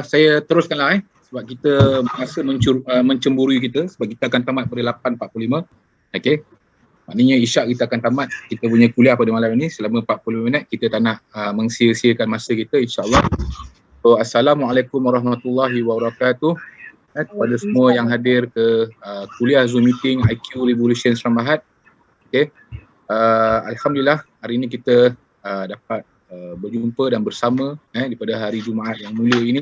Saya teruskanlah sebab kita masa mencemburui kita sebab kita akan tamat pada 8.45. Okey. Maknanya isyak kita akan tamat kita punya kuliah pada malam ini selama 40 minit. Kita tak nak mengsia-siakan masa kita, insya-Allah. So, Assalamualaikum warahmatullahi wabarakatuh. Kepada semua yang hadir ke kuliah Zoom meeting IQ Revolution Seram Bahad. Okey. Alhamdulillah hari ini kita dapat berjumpa dan bersama daripada hari Jumaat yang mulia ini.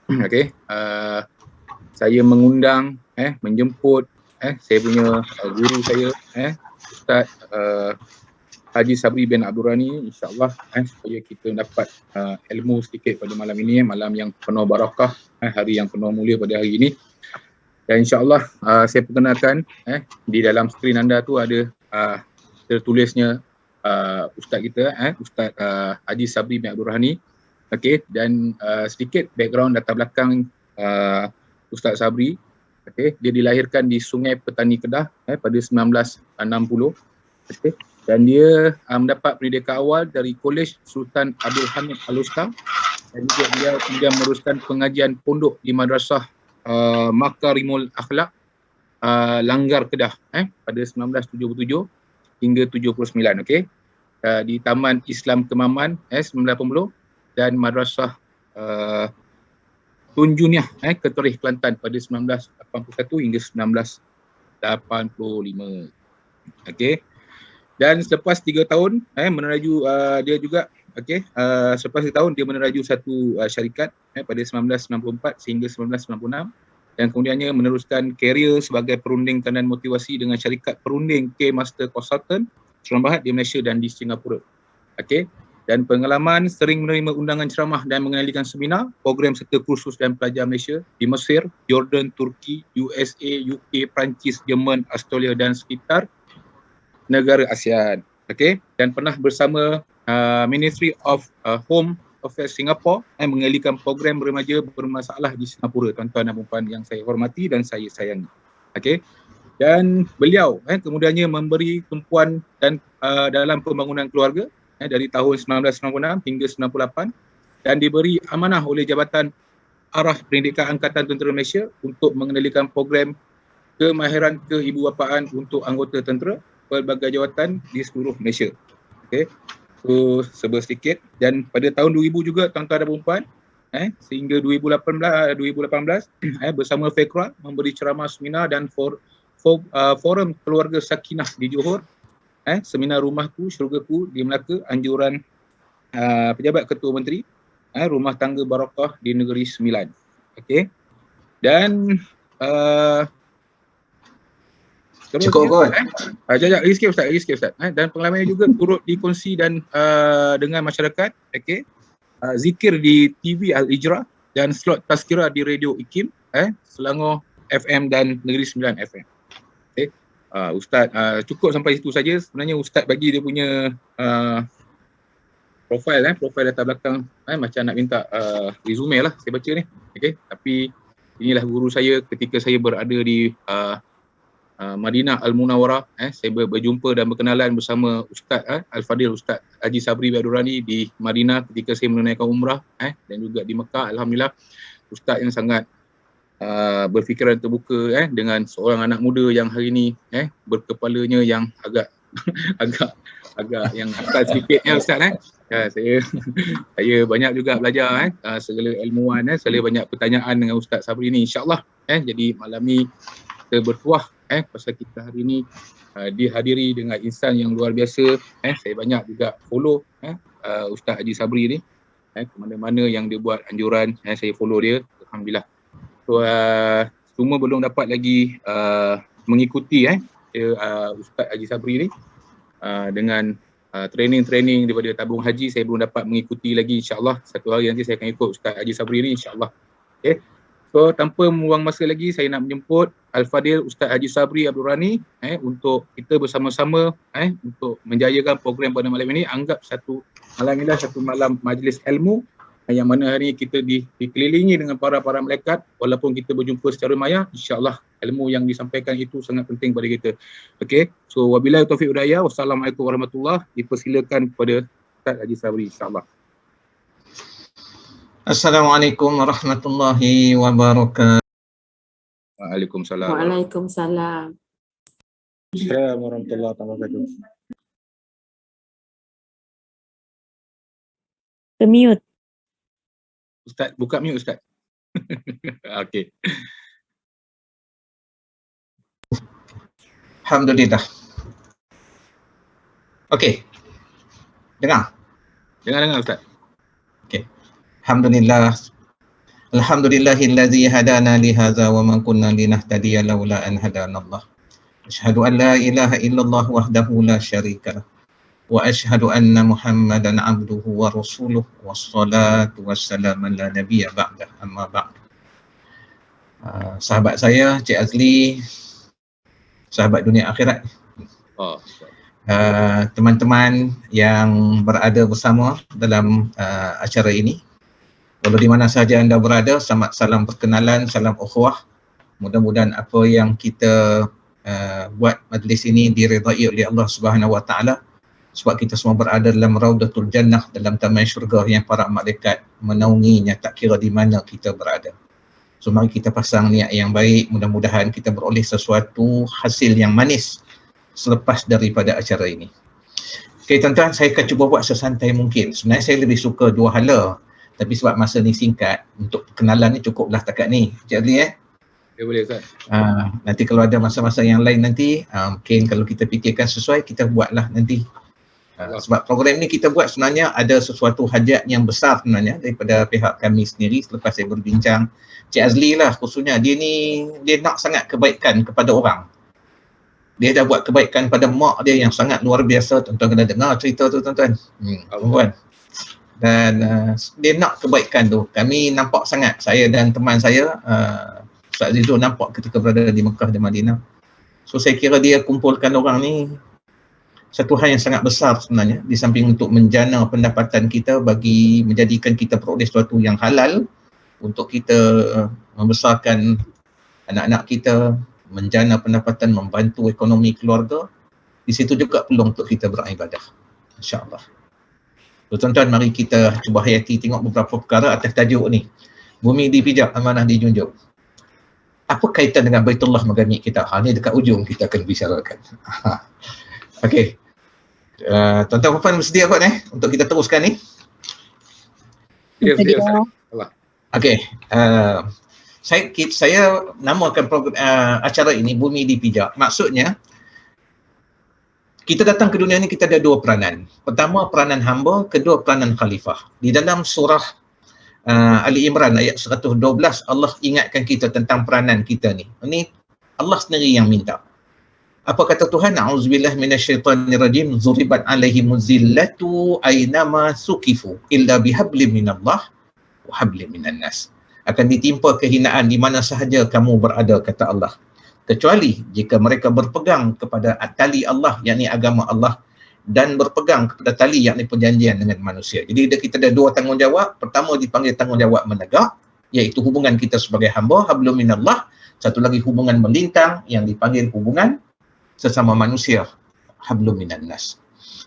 Okey. Saya mengundang menjemput saya punya guru saya Ustaz Haji Sabri bin Abdul Rani, insya-Allah supaya kita dapat ilmu sedikit pada malam ini, malam yang penuh barakah, hari yang penuh mulia pada hari ini. Dan insya-Allah saya perkenalkan di dalam skrin anda tu ada tertulisnya Ustaz kita Ustaz Haji Sabri bin Abdul Rani. Okey, dan sedikit background latar belakang Ustaz Sabri. Okey, dia dilahirkan di Sungai Petani Kedah pada 1960. Okey, dan dia mendapat pendidikan awal dari Kolej Sultan Abdul Hamid Al-Usta, dan juga dia kemudian meneruskan pengajian pondok di Madrasah Makarimul Akhlak Langgar Kedah pada 1977 hingga 79. Okey, di Taman Islam Kemaman 1980 dan Madrasah Tun Juniah Keterih Kelantan pada 1981 hingga 1985. Okey. Dan selepas 3 tahun meneraju dia juga selepas 3 tahun dia meneraju satu syarikat pada 1994 sehingga 1996, dan kemudiannya meneruskan karier sebagai perunding dan motivasi dengan syarikat perunding K Master Consultant Seram Bahad di Malaysia dan di Singapura. Okey. Dan pengalaman sering menerima undangan ceramah dan mengendalikan seminar, program serta kursus dan pelajar Malaysia di Mesir, Jordan, Turki, USA, UK, Perancis, Jerman, Australia dan sekitar negara ASEAN. Okey, dan pernah bersama Ministry of Home Affairs Singapore mengendalikan program remaja bermasalah di Singapura, tuan-tuan dan puan yang saya hormati dan saya sayangi. Okey. Dan beliau kemudiannya memberi tumpuan dan dalam pembangunan keluarga dari tahun 1996 hingga 98, dan diberi amanah oleh Jabatan Arah Pendidikan Angkatan Tentera Malaysia untuk mengendalikan program kemahiran keibubapaan untuk anggota tentera pelbagai jawatan di seluruh Malaysia. Okey. So serba sedikit, dan pada tahun 2000 juga tuan-tuan dan puan sehingga 2018 bersama FEKRA memberi ceramah seminar dan forum keluarga Sakinah di Johor, seminar Rumahku Syurgaku di Melaka, anjuran pejabat ketua menteri Rumah Tangga Barakah di Negeri Sembilan. Okey. Dan cukup kot. Lagi sikit Ustaz. Dan pengalamannya juga turut dikongsi dan dengan masyarakat. Okey. Zikir di TV Al-Ijrah dan slot tazkirah di Radio Ikim, Selangor FM dan Negeri Sembilan FM. Okay. Ustaz cukup sampai situ saja. Sebenarnya Ustaz bagi dia punya profil latar belakang macam nak minta resume lah saya baca ni. Okey, tapi inilah guru saya ketika saya berada di Madinah Al-Munawwarah. Saya berjumpa dan berkenalan bersama Ustaz Al-Fadil Ustaz Haji Sabri bin Abdul Rani di Madinah ketika saya menunaikan umrah dan juga di Mekah. Alhamdulillah, Ustaz yang sangat berfikiran terbuka dengan seorang anak muda yang hari ini berkepalanya yang agak yang akal sedikitnya Ustaz. Saya banyak juga belajar segala ilmuwan, segala banyak pertanyaan dengan Ustaz Sabri ni, insya-Allah. Jadi malam ni kita bertuah pasal kita hari ini dihadiri dengan insan yang luar biasa. Saya banyak juga follow Ustaz Haji Sabri ni. Ke mana-mana yang dia buat anjuran, saya follow dia. Alhamdulillah. So semua belum dapat lagi mengikuti Ustaz Haji Sabri ni dengan training daripada tabung haji. Saya belum dapat mengikuti lagi, insya-Allah. Satu hari nanti saya akan ikut Ustaz Haji Sabri ni, insya-Allah. Okey. So tanpa membuang masa lagi, saya nak menjemput Al-Fadil Ustaz Haji Sabri Abdul Rani untuk kita bersama-sama untuk menjayakan program pada malam ini. Anggap satu malam majlis ilmu yang mana hari ini kita dikelilingi dengan para malaikat. Walaupun kita berjumpa secara maya, insya-Allah ilmu yang disampaikan itu sangat penting pada kita. Okey. So wabillahi taufiq wal hidayah. Wassalamualaikum warahmatullahi. Dipersilakan kepada Ustaz Haji Sabri, insya-Allah. Assalamualaikum warahmatullahi wabarakatuh. Waalaikumsalam. Waalaikumsalam. Assalamualaikum warahmatullahi wabarakatuh. Mute. Ustaz, buka mute Ustaz. Okey. Alhamdulillah. Okey. Dengar? Dengar Ustaz. Okey. Alhamdulillah. Alhamdulillahillazi hadana li hadza wa ma kunna linahtadiya laula an hadanallah. Asyhadu an la ilaha illallah wahdahu la syarika lah. Wa asyhadu anna Muhammadan abduhu wa rasuluh wassalatu wassalamu ala nabiyya ba'da amma ba'd. Sahabat saya Cik Azli, sahabat dunia akhirat. Teman-teman yang berada bersama dalam acara ini, walau di mana sahaja anda berada, selamat salam perkenalan, salam ukhuwah. Mudah-mudahan apa yang kita buat majlis ini diredai oleh Allah Subhanahu Wa Taala, sebab kita semua berada dalam Raudatul Jannah, dalam taman syurga yang para malaikat menaunginya tak kira di mana kita berada. So mari kita pasang niat yang baik, mudah-mudahan kita beroleh sesuatu hasil yang manis selepas daripada acara ini. Okey tuan-tuan, saya akan cuba buat sesantai mungkin. Sebenarnya saya lebih suka dua hala, tapi sebab masa ni singkat, untuk perkenalan ni cukuplah takat ni. Cik Adli Ya boleh Ustaz. Nanti kalau ada masa-masa yang lain nanti, mungkin kalau kita fikirkan sesuai, kita buatlah nanti. Sebab program ni kita buat sebenarnya ada sesuatu hajat yang besar sebenarnya daripada pihak kami sendiri. Selepas saya berbincang, Cik Azli lah khususnya, dia nak sangat kebaikan kepada orang. Dia dah buat kebaikan pada mak dia yang sangat luar biasa. Tuan-tuan kena dengar cerita tu tuan-tuan. Tuan-tuan. Dan dia nak kebaikan tu. Kami nampak sangat, saya dan teman saya, Ustaz Zizul nampak ketika berada di Mekah dan Madinah. So saya kira dia kumpulkan orang ni satu hal yang sangat besar sebenarnya, di samping untuk menjana pendapatan kita bagi menjadikan kita peroleh sesuatu yang halal untuk kita membesarkan anak-anak kita, menjana pendapatan, membantu ekonomi keluarga. Di situ juga peluang untuk kita beribadah, insya-Allah. So, tuan-tuan, mari kita cuba hayati tengok beberapa perkara atas tajuk ni. Bumi dipijak, amanah dijunjung. Apa kaitan dengan Baitullah Magamik kita? Ni dekat ujung kita akan bicarakan. Okey. Tuan-tuan puan bersedia kot untuk kita teruskan ni? Ya, Okey. Saya namakan program acara ini Bumi Dipijak. Maksudnya kita datang ke dunia ni, kita ada dua peranan. Pertama peranan hamba, kedua peranan khalifah. Di dalam surah Ali Imran ayat 112, Allah ingatkan kita tentang peranan kita ni. Ini Allah sendiri yang minta. Apa kata Tuhan? A'udzubillahi minasyaitonirrajim. Zuribat alaihimuz zillatu aynama sukifu illa bihablim minallah wa hablim minan nas. Akan ditimpa kehinaan di mana sahaja kamu berada, kata Allah, kecuali jika mereka berpegang kepada tali Allah, yakni agama Allah, dan berpegang kepada tali, yakni perjanjian dengan manusia. Jadi kita ada dua tanggungjawab. Pertama dipanggil tanggungjawab menegak, iaitu hubungan kita sebagai hamba, hablum minallah. Satu lagi hubungan melintang yang dipanggil hubungan sesama manusia, hablum minan nas.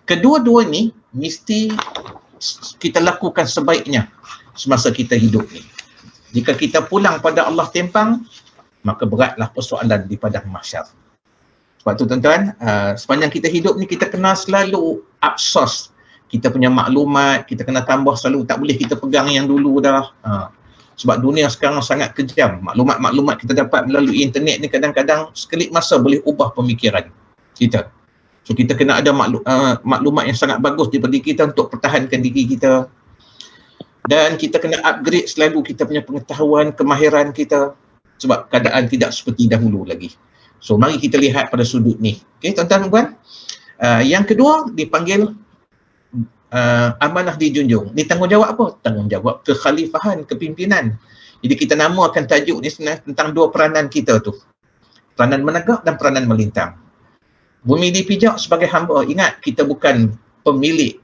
Kedua-dua ni mesti kita lakukan sebaiknya semasa kita hidup ni. Jika kita pulang pada Allah tempang, maka beratlah persoalan di padang mahsyar. Sebab tu tuan-tuan, sepanjang kita hidup ni kita kena selalu absorb kita punya maklumat, kita kena tambah selalu, tak boleh kita pegang yang dulu dah. Sebab dunia sekarang sangat kejam. Maklumat-maklumat kita dapat melalui internet ni kadang-kadang sekelip masa boleh ubah pemikiran kita. So kita kena ada maklumat yang sangat bagus daripada kita untuk pertahankan diri kita. Dan kita kena upgrade selalu kita punya pengetahuan, kemahiran kita, sebab keadaan tidak seperti dahulu lagi. So mari kita lihat pada sudut ni. Okey tuan-tuan dan puan. Yang kedua dipanggil amanah dijunjung. Ni tanggungjawab apa? Tanggungjawab kekhalifahan, kepimpinan. Jadi kita namakan tajuk ni sebenarnya tentang dua peranan kita tu. Peranan menegak dan peranan melintang. Bumi dipijak sebagai hamba. Ingat, kita bukan pemilik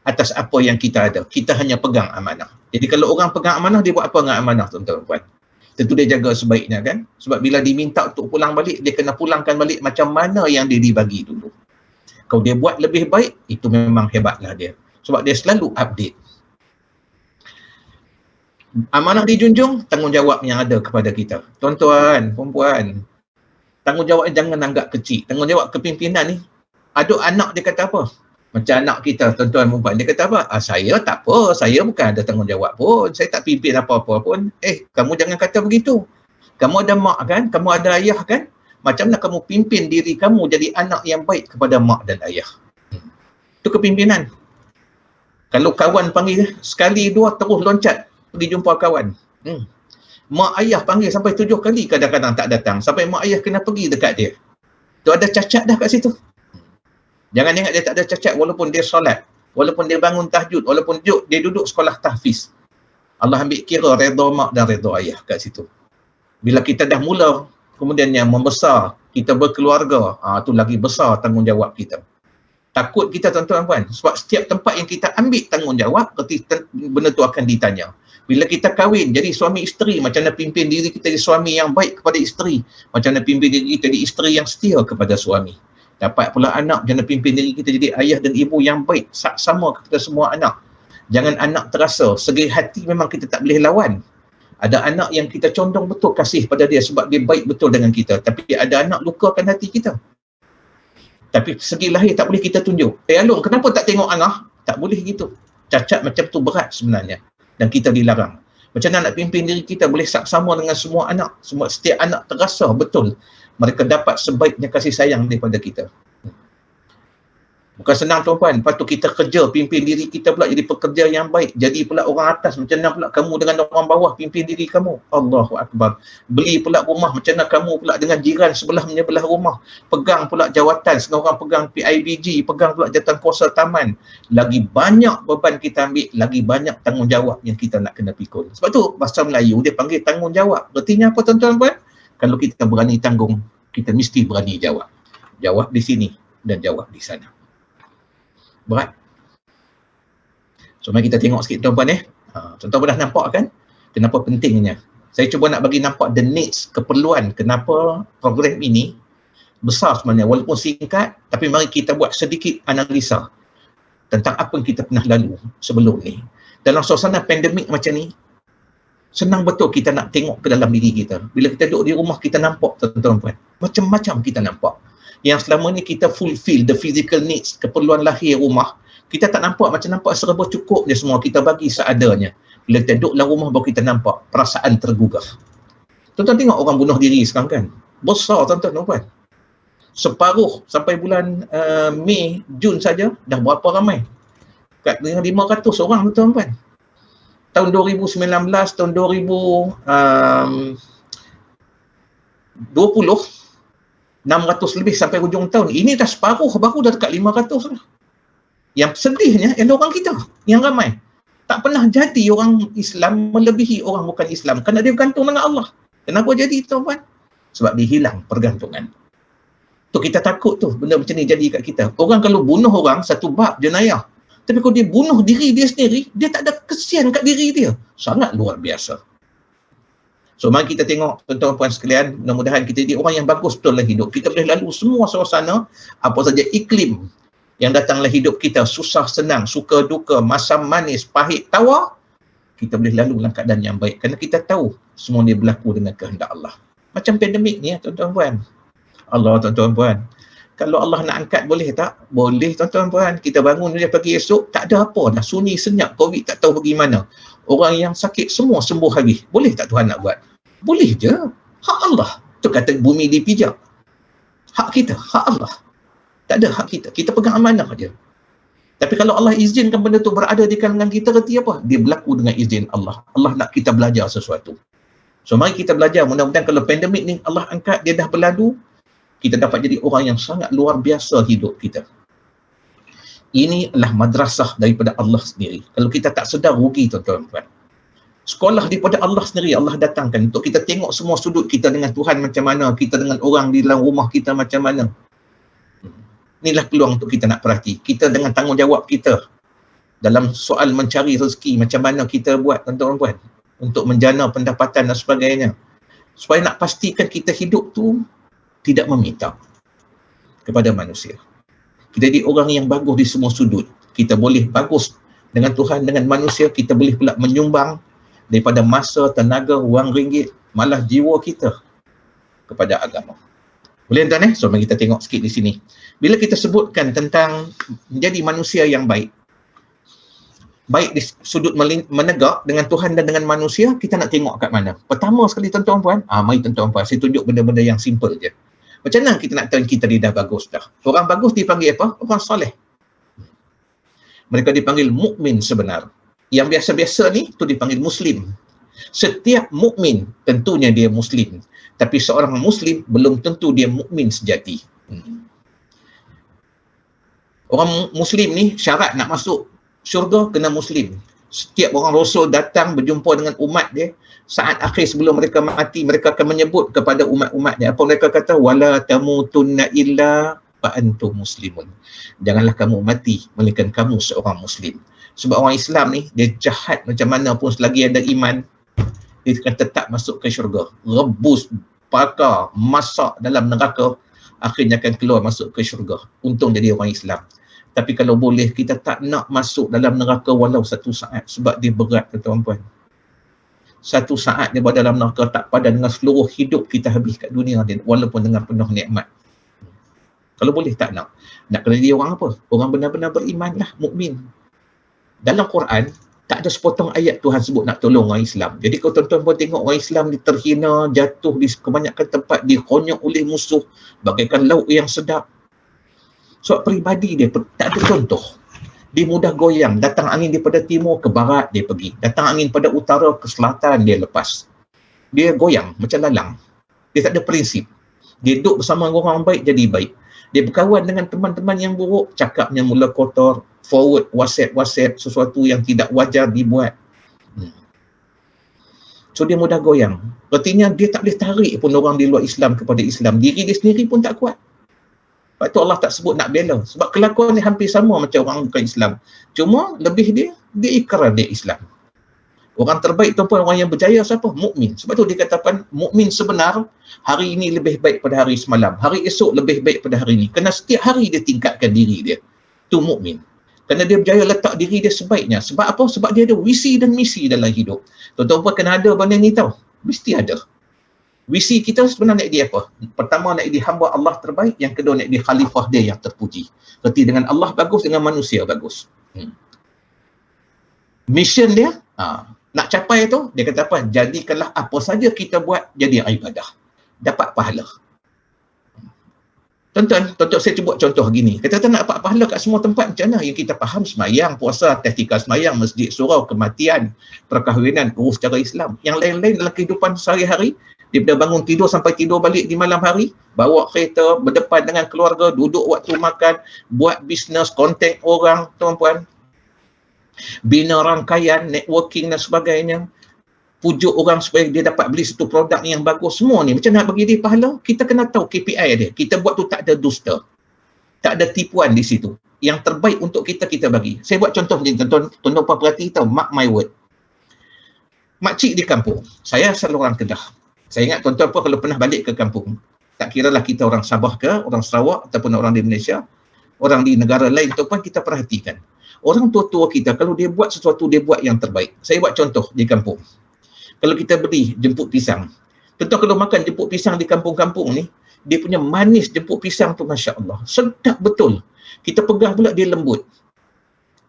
atas apa yang kita ada. Kita hanya pegang amanah. Jadi kalau orang pegang amanah, dia buat apa dengan amanah tuan-tuan dan puan? Tentu dia jaga sebaiknya kan. Sebab bila diminta untuk pulang balik, dia kena pulangkan balik macam mana yang dia dibagi dulu. Kalau dia buat lebih baik, itu memang hebatlah dia. Sebab dia selalu update. Amanah dijunjung, tanggungjawab yang ada kepada kita. Tuan-tuan, puan-puan, tanggungjawab jangan anggap kecil. Tanggungjawab kepimpinan ni, ada anak dia kata apa? Macam anak kita, tuan-tuan, puan-puan, dia kata apa? Saya tak apa, saya bukan ada tanggungjawab pun, saya tak pimpin apa-apa pun. Kamu jangan kata begitu. Kamu ada mak kan? Kamu ada ayah kan? Macam mana kamu pimpin diri kamu jadi anak yang baik kepada mak dan ayah? Itu kepimpinan. Kalau kawan panggil, sekali dua terus loncat pergi jumpa kawan. Mak ayah panggil sampai 7 kali kadang-kadang tak datang. Sampai mak ayah kena pergi dekat dia. Tu ada cacat dah kat situ. Jangan ingat dia tak ada cacat walaupun dia solat. Walaupun dia bangun tahajud. Walaupun dia duduk sekolah tahfiz. Allah ambil kira redha mak dan redha ayah kat situ. Bila kita dah mula kemudiannya membesar, kita berkeluarga, tu lagi besar tanggungjawab kita. Takut kita tuan-tuan puan, sebab setiap tempat yang kita ambil tanggungjawab, benda tu akan ditanya. Bila kita kahwin jadi suami isteri, macam mana pimpin diri kita jadi suami yang baik kepada isteri, macam mana pimpin diri kita jadi isteri yang setia kepada suami. Dapat pula anak, macam mana pimpin diri kita jadi ayah dan ibu yang baik, sama kepada semua anak. Jangan anak terasa, segi hati memang kita tak boleh lawan. Ada anak yang kita condong betul kasih pada dia sebab dia baik betul dengan kita. Tapi ada anak lukakan hati kita. Tapi segi lahir tak boleh kita tunjuk. Alung, kenapa tak tengok anak? Tak boleh gitu. Cacat macam tu berat sebenarnya. Dan kita dilarang. Macam mana nak pimpin diri kita boleh sama dengan semua anak. Semua setiap anak terasa betul. Mereka dapat sebaiknya kasih sayang daripada kita. Bukan senang tuan-puan. Lepas tu kita kerja, pimpin diri kita pula jadi pekerja yang baik. Jadi pula orang atas, macam mana pula kamu dengan orang bawah pimpin diri kamu. Allahu Akbar. Beli pula rumah, macam mana kamu pula dengan jiran sebelah menyebelah rumah. Pegang pula jawatan, setengah orang pegang PIBG, pegang pula jawatan kuasa taman. Lagi banyak beban kita ambil, lagi banyak tanggungjawab yang kita nak kena pikul. Sebab tu bahasa Melayu dia panggil tanggungjawab. Berartinya apa tuan-tuan? Kalau kita berani tanggung, kita mesti berani jawab. Jawab di sini dan jawab di sana. Berat. So, mari kita tengok sikit tuan-puan tuan-puan dah nampak kan kenapa pentingnya. Saya cuba nak bagi nampak the needs, keperluan kenapa program ini besar sebenarnya. Walaupun singkat, tapi mari kita buat sedikit analisa tentang apa yang kita pernah lalu sebelum ni. Dalam suasana pandemik macam ni, senang betul kita nak tengok ke dalam diri kita. Bila kita duduk di rumah, kita nampak tuan-tuan, macam-macam kita nampak. Yang selama ni kita fulfill the physical needs, keperluan lahir rumah, kita tak nampak, macam nampak serba cukup je semua, kita bagi seadanya. Bila kita duduk dalam rumah baru kita nampak perasaan tergugah. Tuan-tuan tengok orang bunuh diri sekarang kan? Besar tuan-tuan. Separuh sampai bulan Mei, Jun saja, dah berapa ramai? Kat 500 orang tuan-tuan. Tahun 2019, tahun 2020, 600 lebih sampai hujung tahun. Ini dah separuh, baru dah dekat 500 lah. Yang sedihnya, yang orang kita, yang ramai. Tak pernah jadi orang Islam melebihi orang bukan Islam. Kerana dia bergantung dengan Allah. Kenapa jadi tuan-tuan? Sebab dia hilang pergantungan. Tu kita takut tu, benda macam ni jadi kat kita. Orang kalau bunuh orang, satu bab jenayah. Tapi kalau dia bunuh diri dia sendiri, dia tak ada kesian kat diri dia. Sangat luar biasa. So, mari kita tengok tuan-tuan puan sekalian, mudah-mudahan kita jadi orang yang bagus betul dalam hidup. Kita boleh lalu semua suasana, apa saja iklim yang datang dalam hidup kita, susah, senang, suka, duka, masam, manis, pahit, tawa, kita boleh lalu dalam keadaan yang baik. Kerana kita tahu semua ni berlaku dengan kehendak Allah. Macam pandemik ni tuan-tuan puan. Allah tuan-tuan puan. Kalau Allah nak angkat boleh tak? Boleh tuan-tuan puan. Kita bangun dia pagi esok, tak ada apa dah. Sunyi, senyap, COVID tak tahu bagaimana. Orang yang sakit semua sembuh habis. Boleh tak Tuhan nak buat? Boleh je. Hak Allah. Tu kata bumi dipijak. Hak kita, hak Allah. Tak ada hak kita. Kita pegang amanah je. Tapi kalau Allah izinkan benda tu berada di kalangan kita, berarti apa? Dia berlaku dengan izin Allah. Allah nak kita belajar sesuatu. So, mari kita belajar. Mudah-mudahan kalau pandemik ni Allah angkat, dia dah berlalu, kita dapat jadi orang yang sangat luar biasa hidup kita. Ini adalah madrasah daripada Allah sendiri. Kalau kita tak sedar, rugi tuan-tuan. Sekolah daripada Allah sendiri, Allah datangkan untuk kita tengok semua sudut kita dengan Tuhan macam mana, kita dengan orang di dalam rumah kita macam mana. Inilah peluang untuk kita nak perhati. Kita dengan tanggungjawab kita dalam soal mencari rezeki, macam mana kita buat tuan-tuan, untuk menjana pendapatan dan sebagainya. Supaya nak pastikan kita hidup tu tidak meminta kepada manusia. Kita jadi orang yang bagus di semua sudut. Kita boleh bagus dengan Tuhan, dengan manusia. Kita boleh pula menyumbang daripada masa, tenaga, wang ringgit, malah jiwa kita kepada agama. Boleh tuan So mari kita tengok sikit di sini. Bila kita sebutkan tentang menjadi manusia yang baik di sudut menegak dengan Tuhan dan dengan manusia, kita nak tengok kat mana? Pertama sekali tuan-tuan puan, mari tuan-tuan puan, saya tunjuk benda-benda yang simple je. Macam mana kita nak tahu kita ni dah bagus dah? Orang bagus dipanggil apa? Orang soleh. Mereka dipanggil mukmin sebenar. Yang biasa-biasa ni tu dipanggil muslim. Setiap mukmin tentunya dia muslim. Tapi seorang muslim belum tentu dia mukmin sejati. Orang muslim ni syarat nak masuk syurga kena muslim. Setiap orang rasul datang berjumpa dengan umat dia, saat akhir sebelum mereka mati, mereka akan menyebut kepada umat-umat dia. Apa mereka kata? Wala tamutunna illa fa antum muslimun. Janganlah kamu mati melainkan kamu seorang muslim. Sebab orang Islam ni dia jahat macam mana pun selagi ada iman, dia akan tetap masuk ke syurga. Rebus, bakar, masak dalam neraka, akhirnya akan keluar masuk ke syurga. Untung jadi orang Islam. Tapi kalau boleh, kita tak nak masuk dalam neraka walau satu saat. Sebab dia berat, tuan-tuan. Satu saat dia berada dalam neraka tak padan dengan seluruh hidup kita habis kat dunia dia, walaupun dengan penuh nikmat. Kalau boleh tak nak. Nak kena jadi orang apa? Orang benar-benar beriman lah, mukmin. Dalam Quran, tak ada sepotong ayat Tuhan sebut nak tolong orang Islam. Jadi kalau tuan-tuan pun tengok orang Islam ni terhina, jatuh di kebanyakan tempat, dikonyok oleh musuh, bagaikan lauk yang sedap. Sebab peribadi dia tak ada contoh. Dia mudah goyang. Datang angin daripada timur ke barat, dia pergi. Datang angin pada utara ke selatan, dia lepas. Dia goyang macam lalang. Dia tak ada prinsip. Dia duduk bersama orang baik, jadi baik. Dia berkawan dengan teman-teman yang buruk, cakapnya mula kotor, forward, WhatsApp, sesuatu yang tidak wajar dibuat. So dia mudah goyang. Artinya dia tak boleh tarik pun orang di luar Islam kepada Islam. Diri dia sendiri pun tak kuat. Sebab tu Allah tak sebut nak bela. Sebab kelakuan dia hampir sama macam orang bukan Islam. Cuma lebih dia ikrar dia Islam. Orang terbaik tu pun orang yang berjaya siapa? Mukmin. Sebab tu dia katakan mukmin sebenar, hari ini lebih baik pada hari semalam. Hari esok lebih baik pada hari ini. Kerana setiap hari dia tingkatkan diri dia. Tu mukmin. Kerana dia berjaya letak diri dia sebaiknya. Sebab apa? Sebab dia ada visi dan misi dalam hidup. Tuan-tuan pun kena ada benda ni tau. Mesti ada. Visi kita sebenarnya nak jadi apa? Pertama nak jadi hamba Allah terbaik, yang kedua nak jadi khalifah dia yang terpuji. Berarti dengan Allah bagus, dengan manusia bagus. Mission dia, nak capai tu, dia kata apa? Jadikanlah apa saja kita buat jadi ibadah. Dapat pahala. Tuan-tuan, saya cuba contoh gini. Kata nak dapat pahala kat semua tempat macam mana? Yang kita faham semayang, puasa, tactical semayang, masjid, surau, kematian, perkahwinan, urus cara Islam. Yang lain-lain dalam kehidupan sehari-hari, daripada bangun tidur sampai tidur balik di malam hari, bawa kereta, berdepan dengan keluarga, duduk waktu makan, buat bisnes, kontak orang, tuan-puan, bina rangkaian, networking dan sebagainya, pujuk orang supaya dia dapat beli satu produk yang bagus. Semua ni macam nak bagi dia pahala, kita kena tahu KPI dia. Kita buat tu tak ada dusta, tak ada tipuan di situ. Yang terbaik untuk kita, kita bagi. Saya buat contoh ni, tuan-tuan perhati tahu, mark my word. Makcik di kampung, saya asal orang Kedah. Saya ingat tuan-tuan pun kalau pernah balik ke kampung, tak kira lah kita orang Sabah ke, orang Sarawak ataupun orang di Malaysia, orang di negara lain tu pun kita perhatikan. Orang tua-tua kita, kalau dia buat sesuatu, dia buat yang terbaik. Saya buat contoh di kampung. Kalau kita beli jemput pisang, tuan-tuan kalau makan jemput pisang di kampung-kampung ni, dia punya manis jemput pisang tu Masya Allah, sedap betul. Kita pegang pula dia lembut.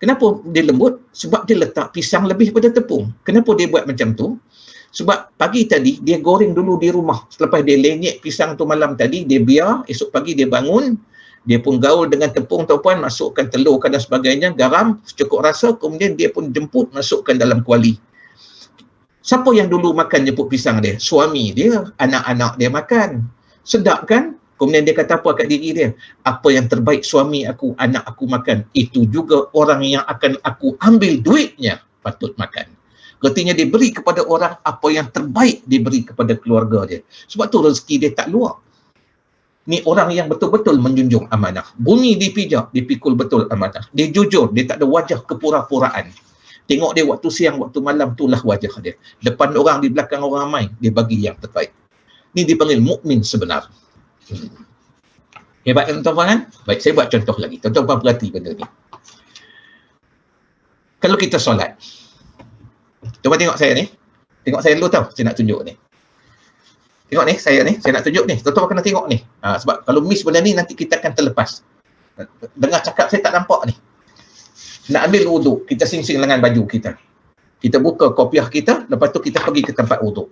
Kenapa dia lembut? Sebab dia letak pisang lebih pada tepung. Kenapa dia buat macam tu? Sebab pagi tadi dia goreng dulu di rumah. Selepas dia lenyek pisang tu malam tadi, dia biar, esok pagi dia bangun, dia pun gaul dengan tepung tuan-puan, masukkan telur dan sebagainya, garam secukup rasa, kemudian dia pun jemput, masukkan dalam kuali. Siapa yang dulu makan jemput pisang dia? Suami dia, anak-anak dia makan. Sedap kan? Kemudian dia kata apa kat diri dia? Apa yang terbaik suami aku, anak aku makan, itu juga orang yang akan aku ambil duitnya patut makan. Artinya dia beri kepada orang apa yang terbaik, dia beri kepada keluarga dia. Sebab tu rezeki dia tak luar. Ni orang yang betul-betul menjunjung amanah. Bunyi dipijak, dipikul betul amanah. Dia jujur, dia tak ada wajah kepura-puraan. Tengok dia waktu siang, waktu malam, itulah wajah dia. Depan orang, di belakang orang ramai, dia bagi yang terbaik. Ni dipanggil mukmin sebenar. Hebat kan tuan-tuan kan? Baik, saya buat contoh lagi. Tuan-tuan perhati benda ni. Kalau kita solat, tuan-tuan tengok saya ni, Tengok saya dulu tau, saya nak tunjuk ni. Tengok ni, saya nak tunjuk ni. Tuan-tuan kena tengok ni. Sebab kalau miss benda ni, nanti kita akan terlepas. Dengar cakap saya tak nampak ni. Nak ambil wuduk, kita sing-sing lengan baju kita. Kita buka kopiah kita, lepas tu kita pergi ke tempat wuduk.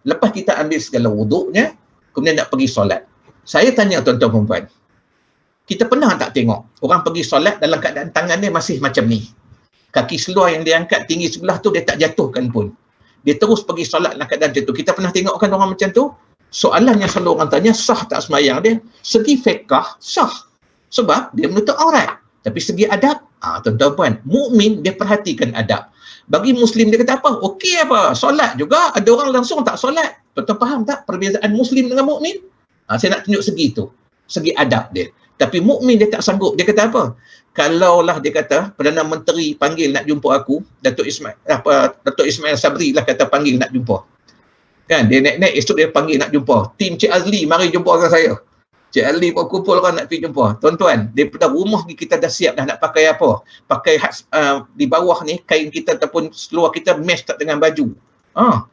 Lepas kita ambil segala wuduknya, kemudian nak pergi solat. Saya tanya tuan-tuan perempuan, kita pernah tak tengok orang pergi solat dalam keadaan tangan dia masih macam ni? Kaki seluar yang dia angkat tinggi sebelah tu, dia tak jatuhkan pun. Dia terus pergi solat dalam keadaan macam tu. Kita pernah tengokkan orang macam tu? Soalan yang selalu orang tanya, sah tak sembahyang dia? Segi fiqh, sah. Sebab dia menutup aurat. Tapi segi adab, tuan-tuan puan, mukmin dia perhatikan adab. Bagi Muslim dia kata apa? Okey apa? Solat juga. Ada orang langsung tak solat. Tuan-tuan faham tak perbezaan Muslim dengan mukmin? Saya nak tunjuk segi tu. Segi adab dia. Tapi mukmin dia tak sanggup. Dia kata apa? Kalaulah dia kata, Perdana Menteri panggil nak jumpa aku, Datuk Ismail Sabri lah kata panggil nak jumpa. Kan? Dia naik-naik, esok dia panggil nak jumpa. Tim Cik Azli, mari jumpa dengan saya. Cik Azli pun kumpul orang nak pergi jumpa. Tuan-tuan, daripada rumah ni kita dah siap dah nak pakai apa? Pakai di bawah ni, kain kita ataupun seluar kita match tak dengan baju.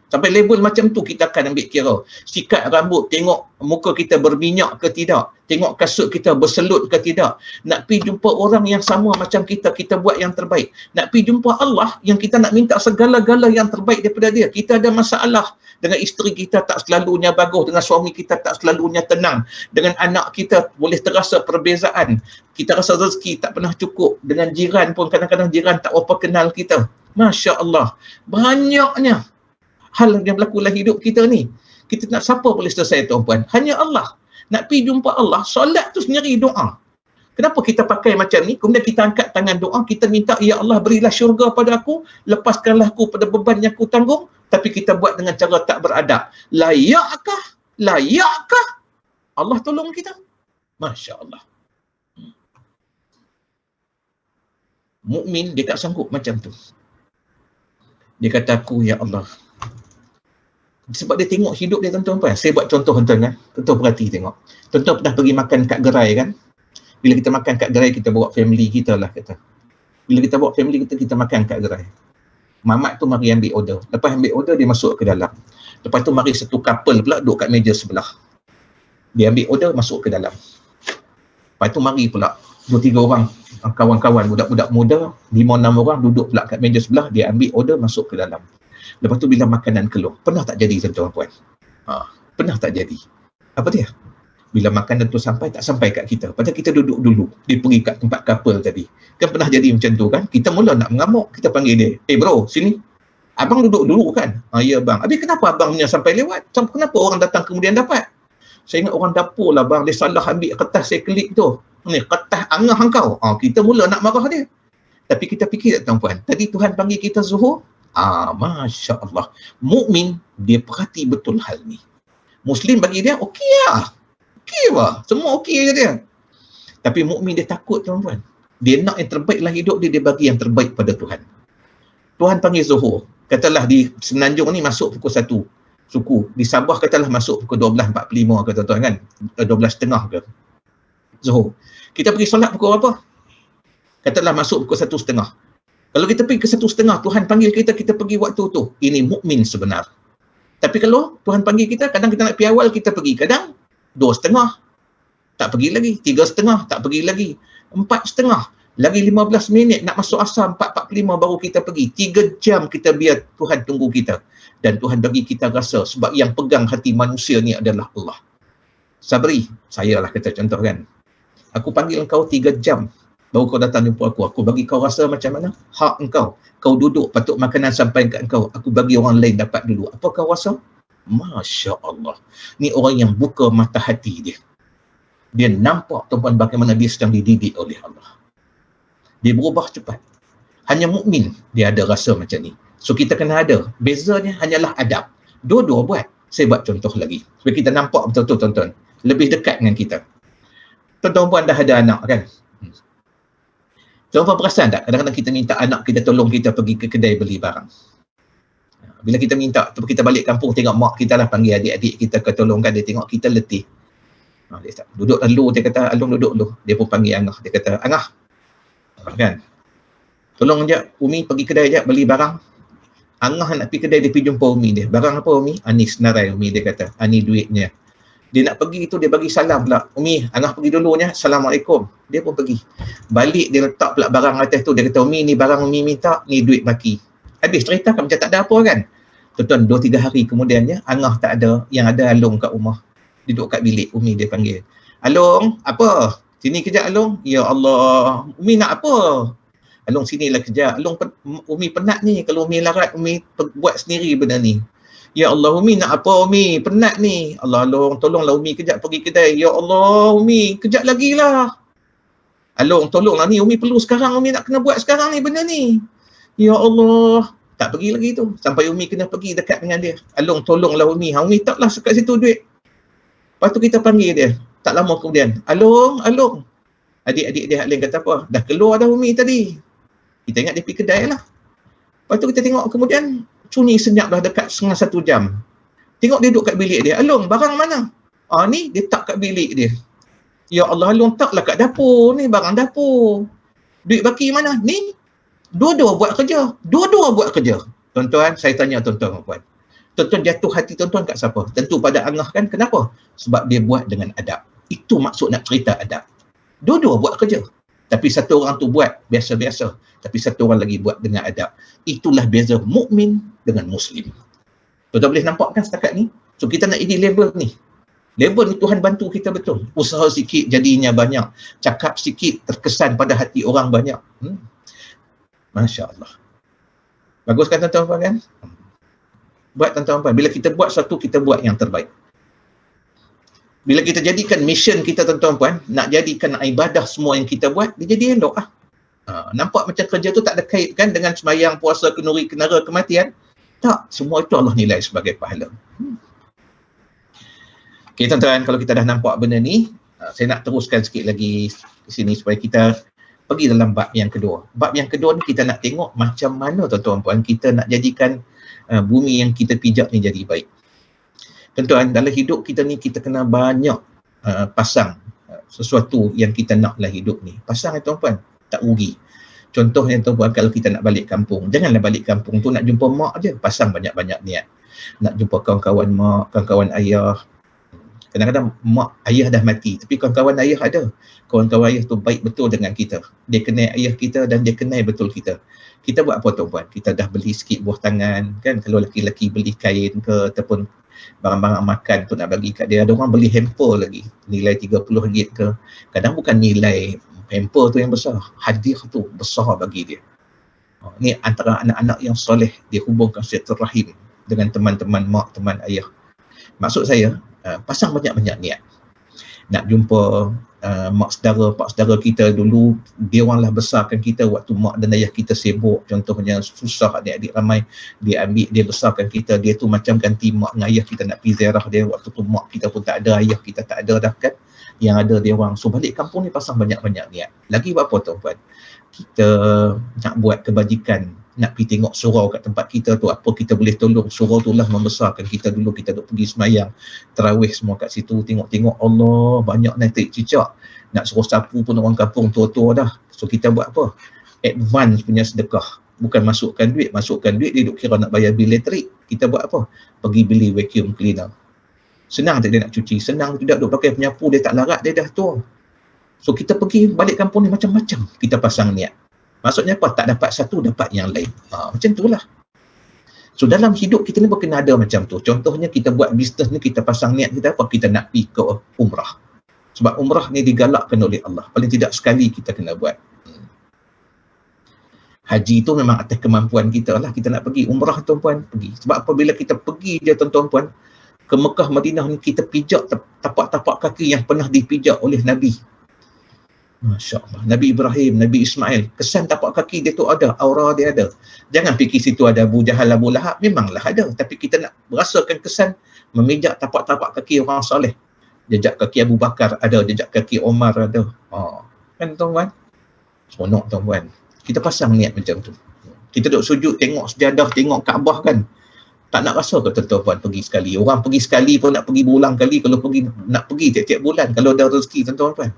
Sampai label macam tu kita akan ambil kira. Sikat rambut, tengok muka kita berminyak ke tidak. Tengok kasut kita berselut ke tidak. Nak pergi jumpa orang yang sama macam kita, kita buat yang terbaik. Nak pergi jumpa Allah yang kita nak minta segala-gala yang terbaik daripada dia. Kita ada masalah dengan isteri kita tak selalunya bagus, dengan suami kita tak selalunya tenang, dengan anak kita boleh terasa perbezaan. Kita rasa rezeki tak pernah cukup. Dengan jiran pun kadang-kadang jiran tak apa kenal kita. Masya Allah. Banyaknya hal yang berlaku dalam hidup kita ni. Kita nak siapa boleh selesai tuan-puan? Hanya Allah. Nak pergi jumpa Allah, solat tu sendiri doa. Kenapa kita pakai macam ni? Kemudian kita angkat tangan doa, kita minta, Ya Allah berilah syurga pada aku, lepaskanlah aku pada beban yang aku tanggung, tapi kita buat dengan cara tak beradab. Layakkah? Layakkah? Allah tolong kita. Masya Allah. Mukmin dia tak sanggup macam tu. Dia kata aku, Ya Allah. Sebab dia tengok hidup dia tuan-tuan. Saya buat contoh tuan-tuan kan. Tuan-tuan perhati tengok. Tuan-tuan pernah pergi makan kat gerai kan. Bila kita makan kat gerai, kita bawa family kita lah kata. Bila kita bawa family kita, kita makan kat gerai. Mamat tu mari ambil order. Lepas ambil order, dia masuk ke dalam. Lepas tu mari satu couple pula duduk kat meja sebelah. Dia ambil order, masuk ke dalam. Lepas tu mari pula 2-3 orang, kawan-kawan, budak-budak muda, 5-6 orang duduk pula kat meja sebelah, dia ambil order, masuk ke dalam. Lepas tu bila makanan keluar, pernah tak jadi tuan-tuan puan? Pernah tak jadi? Apa dia? Bila makanan tu sampai, tak sampai kat kita. Padahal kita duduk dulu. Dia pergi kat tempat couple tadi. Kan pernah jadi macam tu kan? Kita mula nak mengamuk. Kita panggil dia. Bro, sini. Abang duduk dulu kan? Ya bang. Habis kenapa abang punya sampai lewat? Kenapa orang datang kemudian dapat? Saya ingat orang dapur lah bang. Dia salah ambil kertas saya klik tu. Ni kertas angah engkau. Kita mula nak marah dia. Tapi kita fikir tak tuan-puan? Tadi Tuhan panggil kita zuhur. Masya Allah. Mukmin dia perhati betul hal ni. Muslim bagi dia okey lah. Okey lah. Semua okey je dia. Tapi mukmin dia takut tuan-tuan. Dia nak yang terbaik dalam hidup dia, dia bagi yang terbaik pada Tuhan. Tuhan panggil zuhur. Katalah di Semenanjung ni masuk pukul 1 suku. Di Sabah katalah masuk pukul 12.45 ke tuan-tuan kan. 12.30 ke. Zuhur. Kita pergi solat pukul berapa? Katalah masuk pukul 1.30. Kalau kita pergi ke 1.30, Tuhan panggil kita, kita pergi waktu tu. Ini mukmin sebenar. Tapi kalau Tuhan panggil kita, kadang kita nak pergi awal, kita pergi. Kadang 2.30. Tak pergi lagi. 3.30. Tak pergi lagi. 4.30. Lagi 15 minit nak masuk asar, 4.45 baru kita pergi. 3 jam kita biar Tuhan tunggu kita. Dan Tuhan bagi kita rasa sebab yang pegang hati manusia ni adalah Allah. Sabri, saya lah kata contoh kan. Aku panggil engkau 3 jam. Baru kau datang jumpa aku. Aku bagi kau rasa macam mana? Hak engkau. Kau duduk, patut makanan sampai kat engkau. Aku bagi orang lain dapat dulu. Apa kau rasa? Masya Allah. Ni orang yang buka mata hati dia. Dia nampak tuan-tuan bagaimana dia sedang dididik oleh Allah. Dia berubah cepat. Hanya mukmin dia ada rasa macam ni. So kita kena ada. Bezanya hanyalah adab. Dua-dua buat. Saya buat contoh lagi. Supaya kita nampak betul-betul tuan-tuan. Lebih dekat dengan kita. Tuan-tuan dah ada anak kan? Tuan-tuan perasan tak? Kadang-kadang kita minta anak kita tolong kita pergi ke kedai beli barang. Bila kita minta, kita balik kampung tengok mak kita lah panggil adik-adik kita ke tolongkan, dia tengok kita letih. Dia duduk dulu, dia kata, Alung duduk dulu. Dia pun panggil Angah. Dia kata, Angah. Kan? Tolong je, Umi pergi kedai je beli barang. Angah nak pergi kedai, dia pergi jumpa Umi dia. Barang apa Umi? Ni senarai Umi dia kata. Ni duitnya. Dia nak pergi tu, dia bagi salam pula. Umi, Angah pergi dulunya. Assalamualaikum. Dia pun pergi. Balik, dia letak pula barang atas tu. Dia kata, Umi, ni barang Umi minta, ni duit baki. Habis cerita kan macam tak ada apa kan. Tuan-tuan, 2-3 hari kemudiannya, Angah tak ada. Yang ada Along kat rumah. Duduk kat bilik. Umi dia panggil. Along, apa? Sini kejap Along. Ya Allah. Umi nak apa? Along sinilah kejap. Along, Umi penat ni. Kalau Umi larat, Umi buat sendiri benda ni. Ya Allah, Umi nak apa Umi? Penat ni. Allah, Along, tolonglah Umi kejap pergi kedai. Ya Allah, Umi, kejap lagi lah. Along, tolonglah ni. Umi perlu sekarang. Umi nak kena buat sekarang ni benda ni. Ya Allah. Tak pergi lagi tu. Sampai Umi kena pergi dekat dengan dia. Along, tolonglah Umi. Umi taklah sekat situ duit. Lepas tu kita panggil dia. Tak lama kemudian. Along. Adik-adik dia Aleng kata apa? Dah keluar dah Umi tadi. Kita ingat dia pergi kedai lah. Lepas tu kita tengok kemudian sunyi senyap dah dekat setengah 1 jam. Tengok dia duduk kat bilik dia. Along, barang mana? Ni dia tak kat bilik dia. Ya Allah, Along taklah kat dapur. Ni barang dapur. Duit baki mana? Ni dua-dua buat kerja. Tuan-tuan, saya tanya tuan-tuan dan puan. Tuan-tuan jatuh hati tuan-tuan kat siapa? Tentu pada Angah kan? Kenapa? Sebab dia buat dengan adab. Itu maksud nak cerita adab. Dua-dua buat kerja. Tapi satu orang tu buat biasa-biasa. Tapi satu orang lagi buat dengan adab. Itulah beza mukmin dengan muslim. Tuan-tuan boleh nampak kan setakat ni? So kita nak ini level ni. Level ni Tuhan bantu kita betul. Usaha sikit jadinya banyak. Cakap sikit terkesan pada hati orang banyak. Masya Allah. Bagus kan tuan-tuan kan? Buat tuan-tuan. Bila kita buat satu, kita buat yang terbaik. Bila kita jadikan mission kita tuan-tuan puan, nak jadikan ibadah semua yang kita buat, dia jadi elok lah. Nampak macam kerja tu tak ada kait kan dengan sembahyang, puasa, kenuri, kenara, kematian? Tak, semua itu Allah nilai sebagai pahala. Okay tuan-tuan, kalau kita dah nampak benda ni, saya nak teruskan sikit lagi di sini supaya kita pergi dalam bab yang kedua. Bab yang kedua ni kita nak tengok macam mana tuan-tuan puan kita nak jadikan bumi yang kita pijak ni jadi baik. Tuan-tuan, dalam hidup kita ni kita kena banyak pasang sesuatu yang kita nak dalam hidup ni. Pasang tuan-puan, tak rugi. Contohnya tuan-puan, kalau kita nak balik kampung, janganlah balik kampung tu nak jumpa mak je, pasang banyak-banyak niat. Nak jumpa kawan-kawan mak, kawan-kawan ayah. Kadang-kadang mak ayah dah mati, tapi kawan-kawan ayah ada. Kawan-kawan ayah tu baik betul dengan kita. Dia kenal ayah kita dan dia kenal betul kita. Kita buat apa tuan-puan? Kita dah beli sikit buah tangan, kan? Kalau lelaki-lelaki beli kain ke ataupun barang-barang makan tu nak bagi kat dia. Ada orang beli hamper lagi, nilai RM30 ke. Kadang bukan nilai hamper tu yang besar, hadiah tu besar bagi dia. Ni antara anak-anak yang soleh, dia hubungkan silaturahim dengan teman-teman mak, teman ayah. Maksud saya, pasang banyak-banyak niat. Nak jumpa mak saudara, pak saudara kita dulu, dia oranglah besarkan kita waktu mak dan ayah kita sibuk. Contohnya susah, adik-adik ramai, dia ambil, dia besarkan kita. Dia tu macam ganti mak dan ayah kita nak pergi ziarah dia. Waktu tu mak kita pun tak ada, ayah kita tak ada dah kan. Yang ada dia orang. So balik kampung ni pasang banyak-banyak niat. Lagi buat apa tuan-puan? Kita nak buat kebajikan, nak pergi tengok surau kat tempat kita tu, apa kita boleh tolong. Surau tu lah membesarkan kita dulu. Kita duk pergi semayang, tarawih semua kat situ, tengok-tengok Allah, banyak naik cicak. Nak suruh sapu pun orang kampung tua-tua dah. So kita buat apa? Advance punya sedekah. Bukan masukkan duit, dia duk kira nak bayar bil elektrik. Kita buat apa? Pergi beli vacuum cleaner. Senang tak dia nak cuci? Senang tidak, duk pakai penyapu, dia tak larat, dia dah tua. So kita pergi balik kampung ni macam-macam kita pasang niat. Maksudnya apa? Tak dapat satu, dapat yang lain. Macam tu lah. So dalam hidup kita ni berkena ada macam tu. Contohnya kita buat bisnes ni, kita pasang niat kita apa? Kita nak pergi ke umrah. Sebab umrah ni digalakkan oleh Allah. Paling tidak sekali kita kena buat. Haji tu memang atas kemampuan kita lah. Kita nak pergi umrah tuan-puan, pergi. Sebab apabila kita pergi je tuan-puan, ke Mekah, Madinah ni kita pijak tapak-tapak kaki yang pernah dipijak oleh Nabi. Masya Allah. Nabi Ibrahim, Nabi Ismail, kesan tapak kaki dia tu ada, aura dia ada. Jangan fikir situ ada Abu Jahal, Abu Lahab, memanglah ada. Tapi kita nak merasakan kesan memijak tapak-tapak kaki orang soleh. Jejak kaki Abu Bakar ada, jejak kaki Omar ada. Kan tuan-tuan? Seronok tuan-tuan. Kita pasang niat macam tu. Kita duduk sujud, tengok sejadah, tengok Kaabah kan. Tak nak rasa ke tuan-tuan pergi sekali. Orang pergi sekali pun nak pergi berulang kali. Kalau pergi, nak pergi tiap-tiap bulan. Kalau ada rezeki tuan-tuan.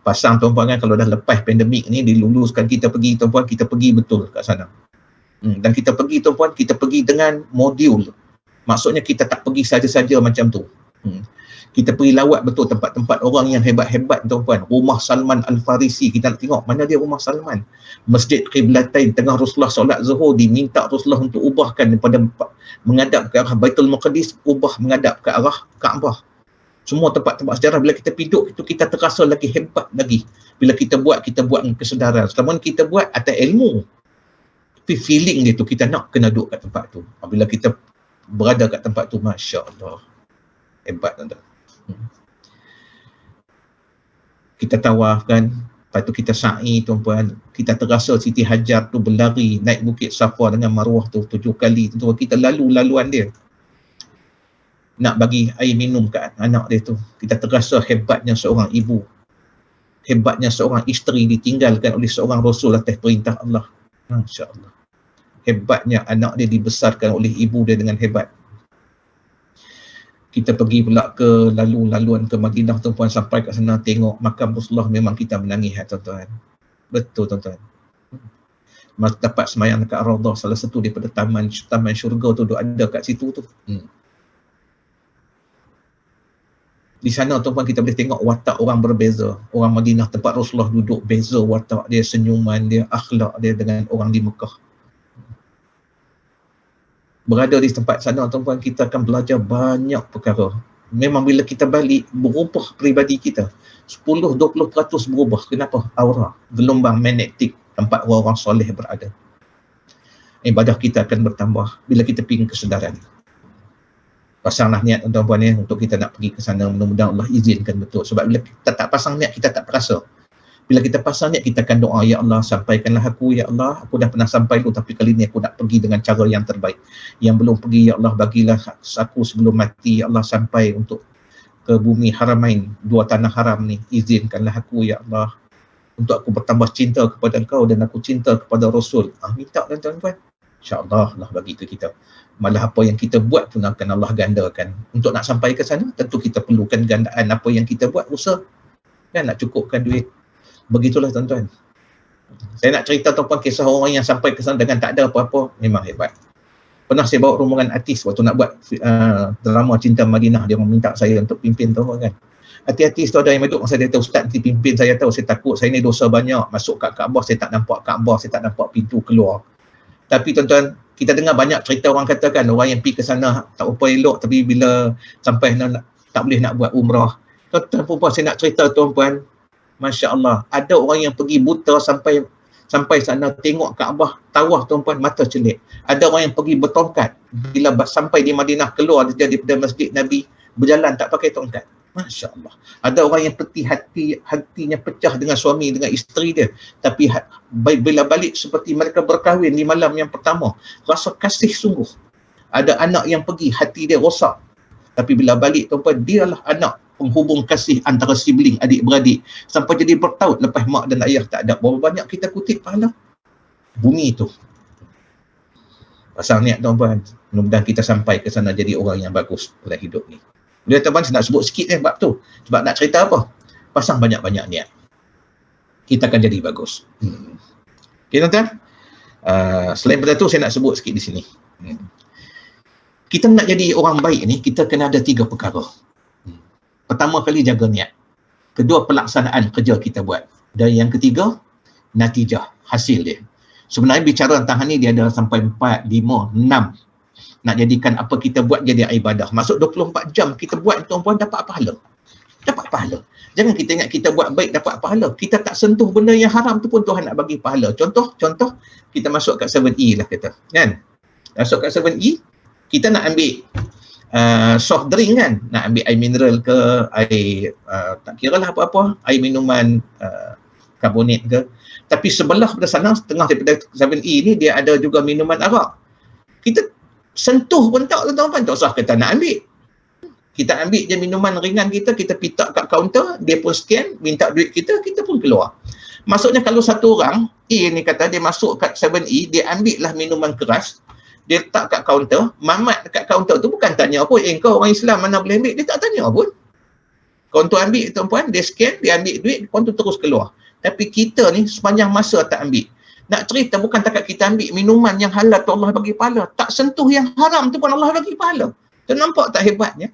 Pasang tuan-puan kan, kalau dah lepas pandemik ni diluluskan kita pergi tuan-puan, kita pergi betul kat sana. Dan kita pergi tuan-puan, kita pergi dengan modul. Maksudnya kita tak pergi saja-saja macam tu. Kita pergi lawat betul tempat-tempat orang yang hebat-hebat tuan-puan. Rumah Salman Al-Farisi, kita nak tengok mana dia rumah Salman. Masjid Qiblatain, tengah Rasulullah solat Zuhur, diminta Rasulullah untuk ubahkan daripada menghadap ke arah Baitul Maqdis, ubah menghadap ke arah Kaabah. Semua tempat-tempat sejarah, bila kita piduk itu kita terasa lagi hebat lagi. Bila kita buat dengan kesedaran. Selama kita buat atas ilmu, tapi feeling dia tu, kita nak kena duduk kat tempat tu. Bila kita berada kat tempat tu, Masya Allah, hebat tuan-tuan. Kita tawaf kan, lepas tu kita sa'i tuan-puan, kita terasa Siti Hajar tu berlari naik bukit Safa dengan Marwah tu 7 kali tuan-tuan. Kita laluan dia nak bagi air minum kat anak dia tu. Kita terasa hebatnya seorang ibu, hebatnya seorang isteri ditinggalkan oleh seorang Rasul atas perintah Allah. Masya Allah, hebatnya anak dia dibesarkan oleh ibu dia dengan hebat. Kita pergi pula ke laluan ke Madinah tuan-puan, sampai kat sana tengok makam Rasulullah, memang kita menangis tuan-tuan. Betul tuan-tuan. Dapat semayang dekat Ar-Rawdah, salah satu daripada taman syurga tu ada kat situ tu. Di sana tuan-puan kita boleh tengok watak orang berbeza. Orang Madinah tempat Rasulullah duduk, beza watak dia, senyuman dia, akhlak dia dengan orang di Mekah. Berada di tempat sana tuan-puan, kita akan belajar banyak perkara. Memang bila kita balik, berubah peribadi kita. 10-20% berubah. Kenapa? Aura, gelombang magnetik tempat orang soleh berada. Ibadah kita akan bertambah bila kita pergi kesedaran. Pasanglah niat tuan-tuan ya, untuk kita nak pergi ke sana, mudah-mudahan Allah izinkan betul. Sebab bila kita tak pasang niat, kita tak perasa. Bila kita pasang niat, kita akan doa, ya Allah, sampaikanlah aku, ya Allah, aku dah pernah sampai tu, tapi kali ni aku nak pergi dengan cara yang terbaik. Yang belum pergi, ya Allah, bagilah aku sebelum mati, ya Allah, sampai untuk ke bumi Haramain, 2 tanah haram ni, izinkanlah aku, ya Allah, untuk aku bertambah cinta kepada Engkau dan aku cinta kepada Rasul. Minta tuan-tuan, insya-Allah Allah bagi ke kita. Malah apa yang kita buat pun akan Allah gandakan. Untuk nak sampai ke sana, tentu kita perlukan gandaan apa yang kita buat, usaha. Dan nak cukupkan duit. Begitulah tuan-tuan. Saya nak cerita tuan-tuan kisah orang yang sampai ke sana dengan tak ada apa-apa, memang hebat. Pernah saya bawa rombongan artis waktu nak buat drama Cinta Madinah, dia meminta saya untuk pimpin tu kan. Artis tu ada yang duduk, saya kata, Ustaz nanti pimpin saya tahu, saya takut saya ni dosa banyak, masuk kat Kaabah saya tak nampak Kaabah, saya tak nampak pintu keluar. Tapi tuan-tuan, kita dengar banyak cerita orang katakan, orang yang pergi ke sana tak apa elok, tapi bila sampai tak boleh nak buat umrah. Tuan-tuan perempuan, saya nak cerita tuan-puan, Masya Allah, ada orang yang pergi buta sampai sana tengok Kaabah, tawaf tuan-puan, mata celik. Ada orang yang pergi bertongkat, bila sampai di Madinah, keluar dia daripada masjid Nabi, berjalan tak pakai tongkat. Masya Allah. Ada orang yang hatinya pecah dengan suami, dengan isteri dia. Tapi bila balik seperti mereka berkahwin di malam yang pertama, rasa kasih sungguh. Ada anak yang pergi, hati dia rosak. Tapi bila balik tuan-puan, dialah anak penghubung kasih antara sibling, adik-beradik. Sampai jadi bertaut lepas mak dan ayah tak ada. Berapa banyak kita kutip pahala bumi itu. Pasal niat tuan-puan, mudah-mudahan kita sampai ke sana jadi orang yang bagus dalam hidup ni. Dia tuan-puan, saya nak sebut sikit bab tu. Sebab nak cerita apa? Pasang banyak-banyak niat. Kita akan jadi bagus. Okay tuan-tuan? Selain daripada tu, saya nak sebut sikit di sini. Kita nak jadi orang baik ni, kita kena ada 3 perkara. Pertama kali, jaga niat. Kedua, pelaksanaan kerja kita buat. Dan yang ketiga, natijah, hasil dia. Sebenarnya bicara tentang ni, dia ada sampai 4, 5, 6. Nak jadikan apa kita buat jadi ibadah. Masuk 24 jam kita buat, tuan-puan, dapat pahala. Dapat pahala. Jangan kita ingat kita buat baik dapat pahala. Kita tak sentuh benda yang haram tu pun Tuhan nak bagi pahala. Contoh, kita masuk kat 7E lah kata. Kan? Masuk kat 7E, kita nak ambil soft drink kan. Nak ambil air mineral ke, air, tak kira lah apa-apa, air minuman karbonat ke. Tapi sebelah pada sana, setengah daripada 7E ni, dia ada juga minuman arak. Kita sentuh pun tak, tuan-tuan, tak usah kata nak ambil. Kita ambil je minuman ringan kita pitak kat kaunter, dia pun scan, minta duit kita pun keluar. Maksudnya kalau satu orang, A ni kata dia masuk kat 7E, dia ambil lah minuman keras, dia letak kat kaunter, mamat kat kaunter tu bukan tanya apa, kau orang Islam mana boleh ambil, dia tak tanya pun. Kaunter ambil tuan-puan, dia scan, dia ambil duit, kaunter terus keluar. Tapi kita ni sepanjang masa tak ambil. Nak cerita bukan takat kita ambil minuman yang halal tu Allah bagi pahala. Tak sentuh yang haram tu pun Allah bagi pahala. Tu nampak tak hebatnya?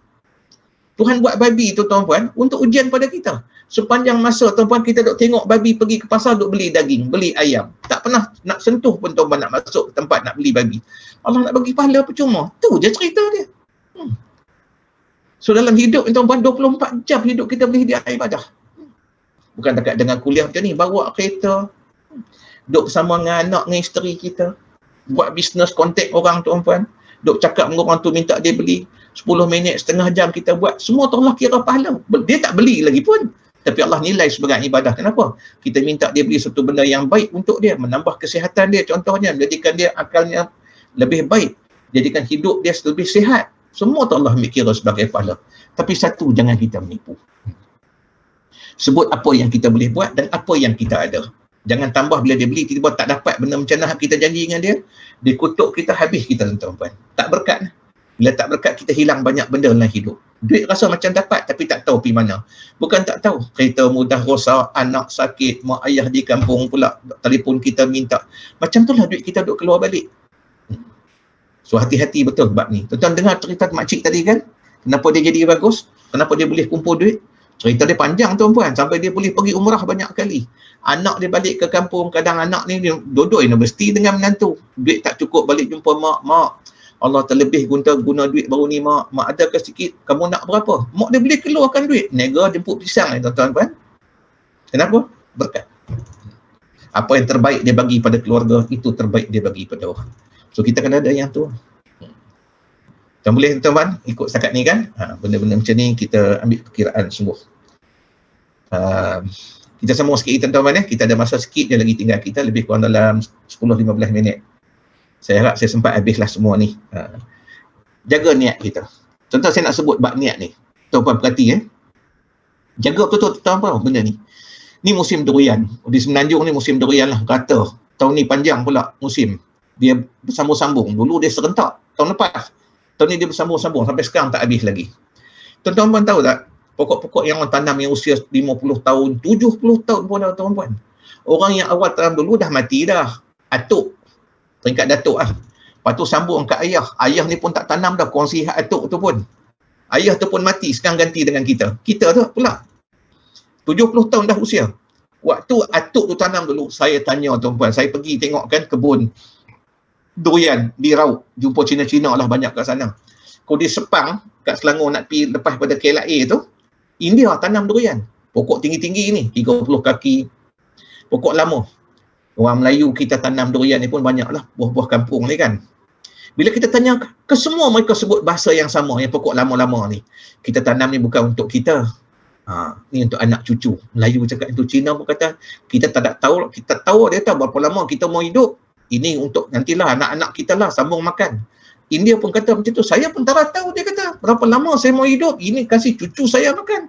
Tuhan buat babi tu tuan-puan untuk ujian pada kita. Sepanjang masa tuan-puan kita duk tengok babi pergi ke pasar duk beli daging, beli ayam. Tak pernah nak sentuh pun tuan-puan nak masuk ke tempat nak beli babi. Allah nak bagi pahala percuma. Tu je cerita dia. So dalam hidup tuan-puan 24 jam hidup kita boleh dia ibadah. Bukan dekat dengan kuliah macam ni, bawa kereta, duk bersama dengan anak, dengan isteri kita, buat bisnes, kontak orang tuan-puan, duk cakap dengan orang tu minta dia beli, 10 minit, setengah jam kita buat, semua tu Allah kira pahala. Dia tak beli lagi pun, tapi Allah nilai sebagai ibadah. Kenapa? Kita minta dia beli satu benda yang baik untuk dia, menambah kesihatan dia, contohnya, jadikan dia akalnya lebih baik, jadikan hidup dia lebih sihat. Semua tu Allah ambil kira sebagai pahala. Tapi satu, jangan kita menipu. Sebut apa yang kita boleh buat dan apa yang kita ada. Jangan tambah bila dia beli, tiba-tiba tak dapat benda macam mana kita janji dengan dia, dia kutuk kita, habis kita tuan-tuan. Tak berkat. Bila tak berkat, kita hilang banyak benda dalam hidup. Duit rasa macam dapat, tapi tak tahu pergi mana. Bukan tak tahu, kereta mudah rosak, anak sakit, mak ayah di kampung pula, telefon kita minta. Macam tu lah duit kita duk keluar balik. So hati-hati betul bab ni. Tuan-tuan dengar cerita makcik tadi kan? Kenapa dia jadi bagus? Kenapa dia boleh kumpul duit? Cerita dia panjang tuan-puan, sampai dia boleh pergi umrah banyak kali. Anak dia balik ke kampung, kadang anak ni dia duduk universiti dengan menantu. Duit tak cukup balik jumpa mak. Mak, Allah terlebih guna duit baru ni mak. Mak ada ke sikit, kamu nak berapa? Mak dia boleh keluarkan duit. Nega jemput pisang ni tuan-tuan. Kenapa? Berkat. Apa yang terbaik dia bagi pada keluarga, itu terbaik dia bagi pada orang. So kita kena ada yang tu. Dan boleh tuan-tuan ikut setakat ni kan, benda-benda macam ni kita ambil perkiraan sungguh. Kita sambung sikit tuan-tuan ya, kita ada masa sikit je lagi tinggal kita, lebih kurang dalam 10-15 minit. Saya harap saya sempat habislah semua ni. Jaga niat kita. Contoh saya nak sebut bab niat ni, tuan-tuan perhati ya. Jaga betul-betul tuan-tuan benda ni. Ni musim durian, di Semenanjung ni musim durian lah, rata. Tahun ni panjang pula musim, dia bersambung-sambung. Dulu dia serentak, tahun lepas. Tahun ni dia bersambung-sambung sampai sekarang tak habis lagi. Tuan-tuan tahu tak, pokok-pokok yang orang tanam yang usia 50 tahun, 70 tahun pun dah tuan-tuan. Orang yang awal tanam dulu dah mati dah. Atuk. Peringkat datuk lah. Lepas tu sambung ke ayah. Ayah ni pun tak tanam dah, kongsi hak atuk tu pun. Ayah tu pun mati, sekarang ganti dengan kita. Kita tu pula. 70 tahun dah usia. Waktu atuk tu tanam dulu, saya tanya tuan-tuan, saya pergi tengok kan kebun durian di Rauk, jumpa Cina-Cina lah banyak kat sana. Kalau di Sepang, kat Selangor nak pergi lepas pada KLA tu, India tanam durian. Pokok tinggi-tinggi ni, 30 kaki. Pokok lama. Orang Melayu kita tanam durian ni pun banyak lah, buah-buah kampung ni kan. Bila kita tanya, ke semua mereka sebut bahasa yang sama, yang pokok lama-lama ni. Kita tanam ni bukan untuk kita. Ni untuk anak cucu. Melayu cakap itu, Cina pun kata, kita tak tahu, kita tahu dia tahu berapa lama kita mau hidup. Ini untuk nantilah anak-anak kita lah sambung makan. India pun kata macam tu. Saya pun tak tahu, dia kata berapa lama saya mau hidup. Ini kasih cucu saya makan.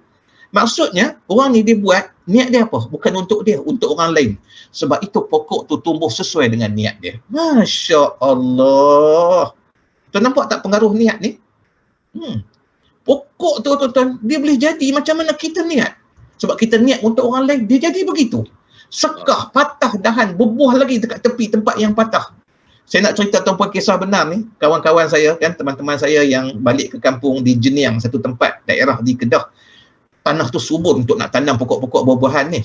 Maksudnya orang ni dia buat niat dia apa? Bukan untuk dia, untuk orang lain. Sebab itu pokok tu tumbuh sesuai dengan niat dia. Masya Allah. Tuan nampak tak pengaruh niat ni? Pokok tu tuan-tuan, dia boleh jadi macam mana kita niat. Sebab kita niat untuk orang lain, dia jadi begitu. Sekah, patah dahan, berbuah lagi dekat tepi tempat yang patah. Saya nak cerita tuan-puan kisah benar ni. Kawan-kawan saya kan, teman-teman saya yang balik ke kampung di Jeniang, satu tempat daerah di Kedah. Tanah tu subur untuk nak tanam pokok-pokok buah-buahan ni.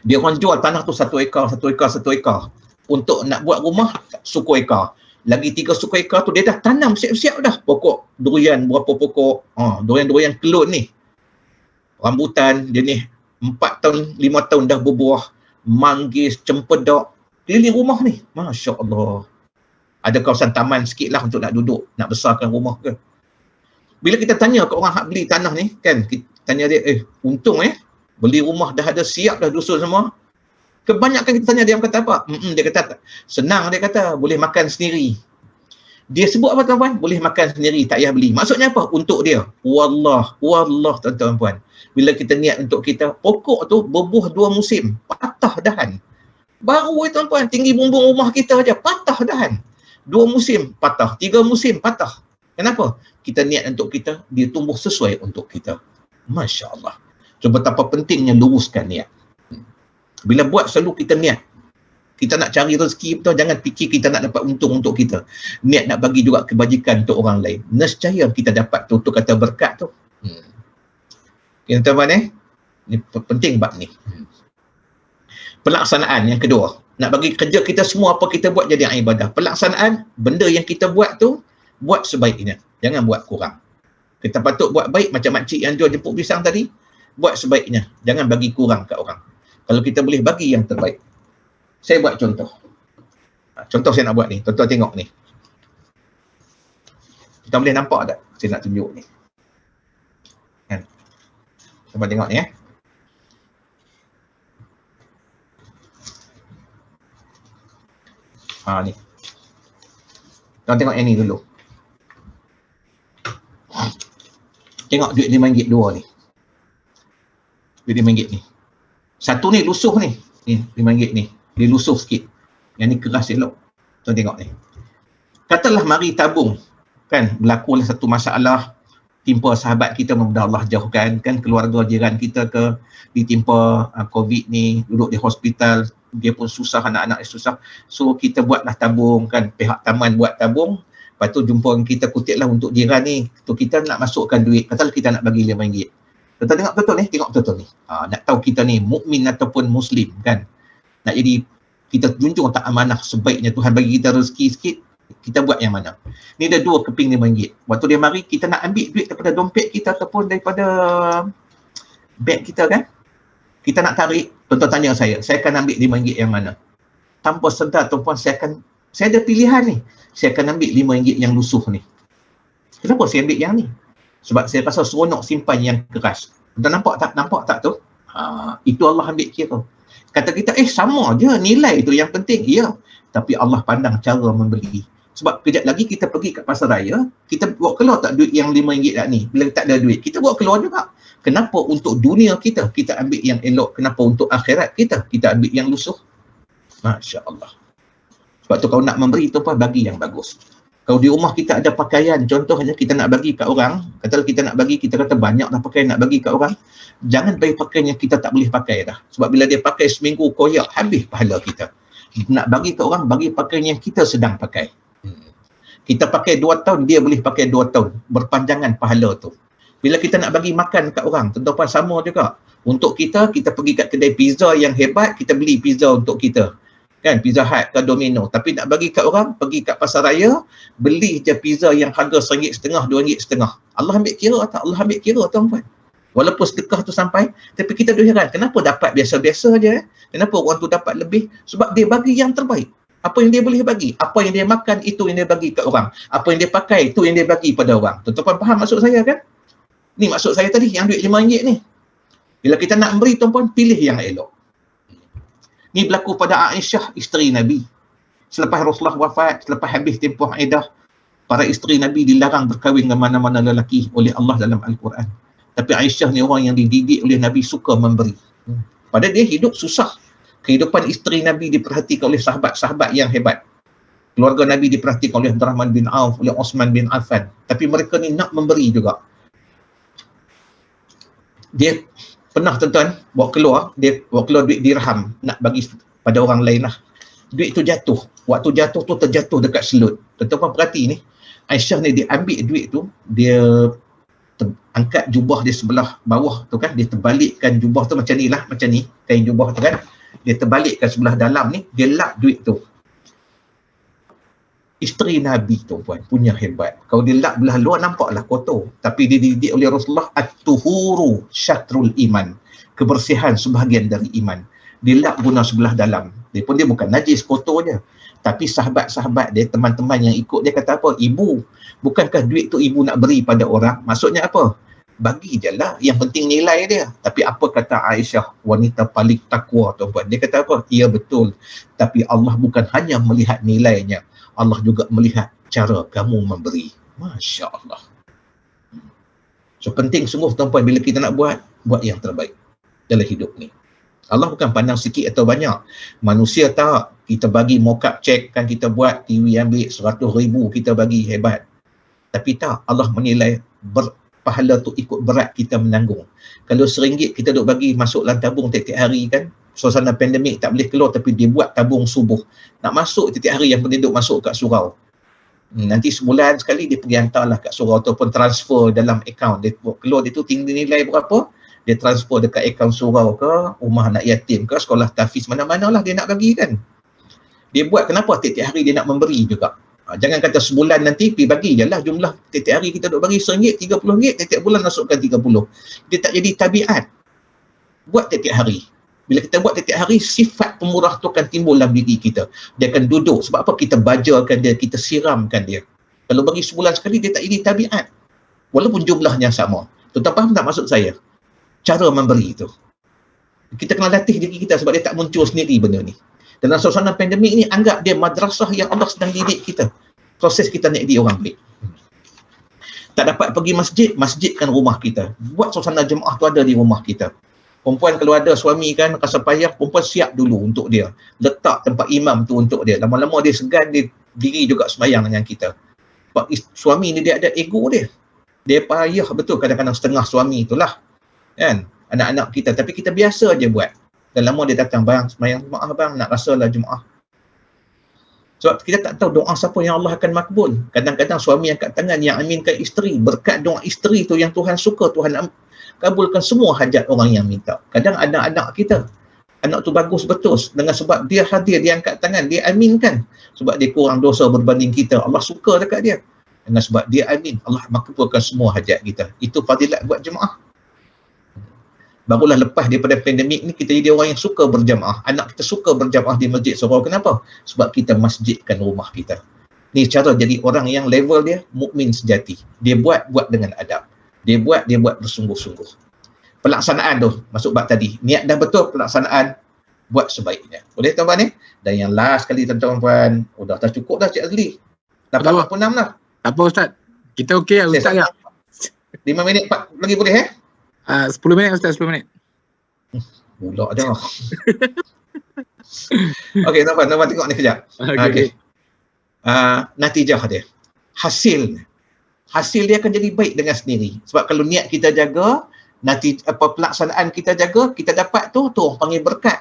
Dia orang jual tanah tu 1 ekar. Untuk nak buat rumah, suku ekar. Lagi 3 suku ekar tu dia dah tanam siap-siap dah. Pokok durian, berapa pokok. Durian-durian kelun ni. Rambutan, jenis 4 tahun, 5 tahun dah berbuah, manggis, cempedak, keliling rumah ni. Masya Allah. Ada kawasan taman sikit lah untuk nak duduk, nak besarkan rumah ke. Bila kita tanya ke orang hak beli tanah ni, kan, kita tanya dia, untung beli rumah dah ada siap dah dusun semua. Kebanyakan kita tanya dia kata apa? Dia kata, senang dia kata, boleh makan sendiri. Dia sebut apa tuan-tuan? Boleh makan sendiri, tak payah beli. Maksudnya apa? Untuk dia. Wallah tuan-tuan puan. Bila kita niat untuk kita, pokok tu berbuah 2 musim, patah dahan. Baru tuan-tuan, tinggi bumbung rumah kita aja patah dahan. 2 musim patah, 3 musim patah. Kenapa? Kita niat untuk kita, dia tumbuh sesuai untuk kita. Masya Allah. So betapa pentingnya luruskan niat. Bila buat selalu kita niat. Kita nak cari rezeki betul, jangan fikir kita nak dapat untung untuk kita. Niat nak bagi juga kebajikan untuk orang lain. Nescaya kita dapat tu kata berkat tu. Okay, tuan-tuan Ini penting bab ni. Pelaksanaan yang kedua. Nak bagi kerja kita semua apa kita buat jadi ibadah. Pelaksanaan, benda yang kita buat tu, buat sebaiknya. Jangan buat kurang. Kita patut buat baik macam makcik yang jual jemput pisang tadi. Buat sebaiknya. Jangan bagi kurang kat orang. Kalau kita boleh bagi yang terbaik. Saya buat contoh. Contoh saya nak buat ni. Tuan-tuan tengok ni. Kita boleh nampak tak? Saya nak tunjuk ni. Kan? Cuba tengok ni ni. Tuan tengok yang ni dulu. Tengok duit RM5 dua ni. Duit RM5 ni. Satu ni lusuh ni. Ni RM5 ni. Dia lusuh sikit. Yang ni keras elok. Tuan tengok ni. Katalah mari tabung. Kan berlakulah satu masalah. Timpa sahabat kita, mudah Allah jauhkan. Kan keluarga jiran kita ke ditimpa COVID ni. Duduk di hospital. Dia pun susah, anak-anak susah. So kita buatlah tabung kan. Pihak taman buat tabung. Lepas tu jumpa kita kutiplah untuk jiran ni. Tu kita nak masukkan duit. Katalah kita nak bagi RM5. Kita tengok betul ni. Tengok betul ni. Nak tahu kita ni mukmin ataupun muslim kan. Nak jadi kita junjung tak amanah sebaiknya Tuhan bagi kita rezeki sikit, kita buat yang mana? Ni ada 2 keping RM5. Waktu dia mari, kita nak ambil duit daripada dompet kita ataupun daripada beg kita kan? Kita nak tarik, tuan-tuan tanya saya akan ambil RM5 yang mana? Tanpa sedar tuan-tuan, saya ada pilihan ni. Saya akan ambil RM5 yang lusuh ni. Kenapa saya ambil yang ni? Sebab saya rasa seronok simpan yang keras. Tuan nampak tak tu? Itu Allah ambil kira. Kata kita, sama je nilai tu yang penting. Ya, tapi Allah pandang cara membeli. Sebab kejap lagi kita pergi kat pasar raya, kita bawa keluar tak duit yang RM5 tak ni? Bila tak ada duit, kita bawa keluar juga. Kenapa untuk dunia kita ambil yang elok? Kenapa untuk akhirat kita ambil yang lusuh? Masya Allah. Sebab tu kalau nak memberi tu apa, bagi yang bagus. Kalau di rumah kita ada pakaian, contohnya kita nak bagi kat orang, katalah kita nak bagi, kita kata banyak dah pakaian nak bagi kat orang, jangan bagi pakaian yang kita tak boleh pakai dah. Sebab bila dia pakai seminggu koyak, habis pahala kita. Nak bagi kat orang, bagi pakaian yang kita sedang pakai. Kita pakai 2 tahun, dia boleh pakai 2 tahun. Berpanjangan pahala tu. Bila kita nak bagi makan kat orang, tuan-tuan sama juga. Untuk kita pergi kat kedai pizza yang hebat, kita beli pizza untuk kita. Kan, Pizza Hut ke Domino. Tapi nak bagi kat orang, pergi kat pasar raya, beli je pizza yang harga RM1.5, RM2.5. Allah ambil kira tak? Allah ambil kira tuan-tuan. Walaupun sedekah tu sampai, tapi kita dah heran, kenapa dapat biasa-biasa je? Kenapa orang tu dapat lebih? Sebab dia bagi yang terbaik. Apa yang dia boleh bagi? Apa yang dia makan, itu yang dia bagi kat orang. Apa yang dia pakai, itu yang dia bagi pada orang. Tuan-tuan faham maksud saya kan? Ni maksud saya tadi, yang duit RM5 ni. Bila kita nak beri tuan-tuan, pilih yang elok. Ni berlaku pada Aisyah, isteri Nabi. Selepas Rasulullah wafat, selepas habis tempoh iddah, para isteri Nabi dilarang berkahwin dengan mana-mana lelaki oleh Allah dalam Al-Quran. Tapi Aisyah ni orang yang dididik oleh Nabi, suka memberi. Padahal dia hidup susah. Kehidupan isteri Nabi diperhatikan oleh sahabat-sahabat yang hebat. Keluarga Nabi diperhatikan oleh Abdurrahman bin Auf, oleh Osman bin Affan. Tapi mereka ni nak memberi juga. Dia pernah tuan-tuan bawa keluar duit dirham nak bagi pada orang lain lah. Duit tu jatuh. Waktu jatuh tu terjatuh dekat selut. Tuan-tuan perhati ni. Aisyah ni dia ambil duit tu, dia angkat jubah dia sebelah bawah tu kan, dia terbalikkan jubah tu macam ni lah, macam ni kain jubah tu kan, dia terbalikkan sebelah dalam ni, dia lap duit tu. Isteri Nabi tu punya hebat. Kalau dia lap belah luar nampaklah kotor, tapi dia dididik oleh Rasulullah, at-tuhuru syatrul iman, kebersihan sebahagian dari iman. Dia lap guna sebelah dalam. Dia bukan najis, kotor je. Tapi sahabat-sahabat dia, teman-teman yang ikut dia kata apa? Ibu, bukankah duit tu ibu nak beri pada orang? Maksudnya apa? Bagi je lah, yang penting nilai dia. Tapi apa kata Aisyah, wanita paling takwa tuan-tuan? Dia kata apa? Ya betul. Tapi Allah bukan hanya melihat nilainya, Allah juga melihat cara kamu memberi. Masya Allah. So penting sungguh tuan-tuan, bila kita nak buat yang terbaik dalam hidup ni. Allah bukan pandang sikit atau banyak. Manusia tak. Kita bagi mock-up check kan, kita buat TV ambil 100,000 kita bagi, hebat. Tapi tak, Allah menilai pahala tu ikut berat kita menanggung. Kalau RM1 kita duk bagi masuk dalam tabung tiap-tiap hari kan, suasana pandemik tak boleh keluar, tapi dia buat tabung subuh. Nak masuk setiap hari yang penduduk masuk kat surau. Nanti sebulan sekali dia pergi hantarlah kat surau ataupun transfer dalam akaun. Dia keluar dia tu tinggi nilai berapa, dia transfer dekat akaun surau ke, rumah anak yatim ke, sekolah tahfiz, mana-mana lah dia nak bagi kan. Dia buat kenapa? Tiap-tiap hari dia nak memberi juga. Jangan kata sebulan nanti pergi bagi je lah jumlah. Tiap-tiap hari kita duk bagi RM1, RM30, tiap-tiap bulan masukkan 30. Dia tak jadi tabiat. Buat tiap-tiap hari. Bila kita buat tiap-tiap hari, sifat pemurah tu akan timbul dalam diri kita. Dia akan duduk. Sebab apa? Kita bajakan dia, kita siramkan dia. Kalau bagi sebulan sekali, dia tak jadi tabiat. Walaupun jumlahnya sama. Tuan-tuan faham tak maksud saya? Cara memberi itu. Kita kena latih diri kita sebab dia tak muncul sendiri benda ni. Dalam suasana pandemik ni, anggap dia madrasah yang Allah sedang didik kita. Proses kita nak jadi orang baik. Tak dapat pergi masjid, masjidkan rumah kita. Buat suasana jemaah tu ada di rumah kita. Perempuan kalau ada suami kan rasa payah, perempuan siap dulu untuk dia. Letak tempat imam tu untuk dia. Lama-lama dia segan, dia diri juga sembahyang dengan kita. Sebab suami ni dia ada ego dia. Dia payah betul kadang-kadang setengah suami itulah. Kan? Anak-anak kita. Tapi kita biasa je buat. Dan lama dia datang, bang, semayang jemaah bang, nak rasalah jemaah. Sebab kita tak tahu doa siapa yang Allah akan makbul. Kadang-kadang suami angkat tangan yang aminkan isteri. Berkat doa isteri tu yang Tuhan suka, Tuhan kabulkan semua hajat orang yang minta. Kadang anak-anak kita, anak tu bagus betul. Dengan sebab dia hadir, dia angkat tangan, dia aminkan. Sebab dia kurang dosa berbanding kita. Allah suka dekat dia. Dengan sebab dia amin, Allah makbulkan semua hajat kita. Itu fadilat buat jemaah. Barulah lepas daripada pandemik ni, kita jadi orang yang suka berjamaah. Anak kita suka berjamaah di masjid surau. Kenapa? Sebab kita masjidkan rumah kita. Ni cara jadi orang yang level dia mukmin sejati. Dia buat dengan adab. Dia buat bersungguh-sungguh. Pelaksanaan tu, masuk bab tadi. Niat dah betul, pelaksanaan buat sebaiknya. Boleh tuan-tuan ni? Dan yang last kali tuan-tuan, dah tak cukup dah Cik Azli. 8.46 lah. Apa Ustaz? Kita okey lah Ustaz ya? 5 minit lagi boleh 10 minit Ustaz, 10 minit. Pula dah. Okey, tuan-tuan tengok ni kejap. Okey. Natijah dia. Hasil dia akan jadi baik dengan sendiri. Sebab kalau niat kita jaga, pelaksanaan kita jaga, kita dapat tu orang panggil berkat.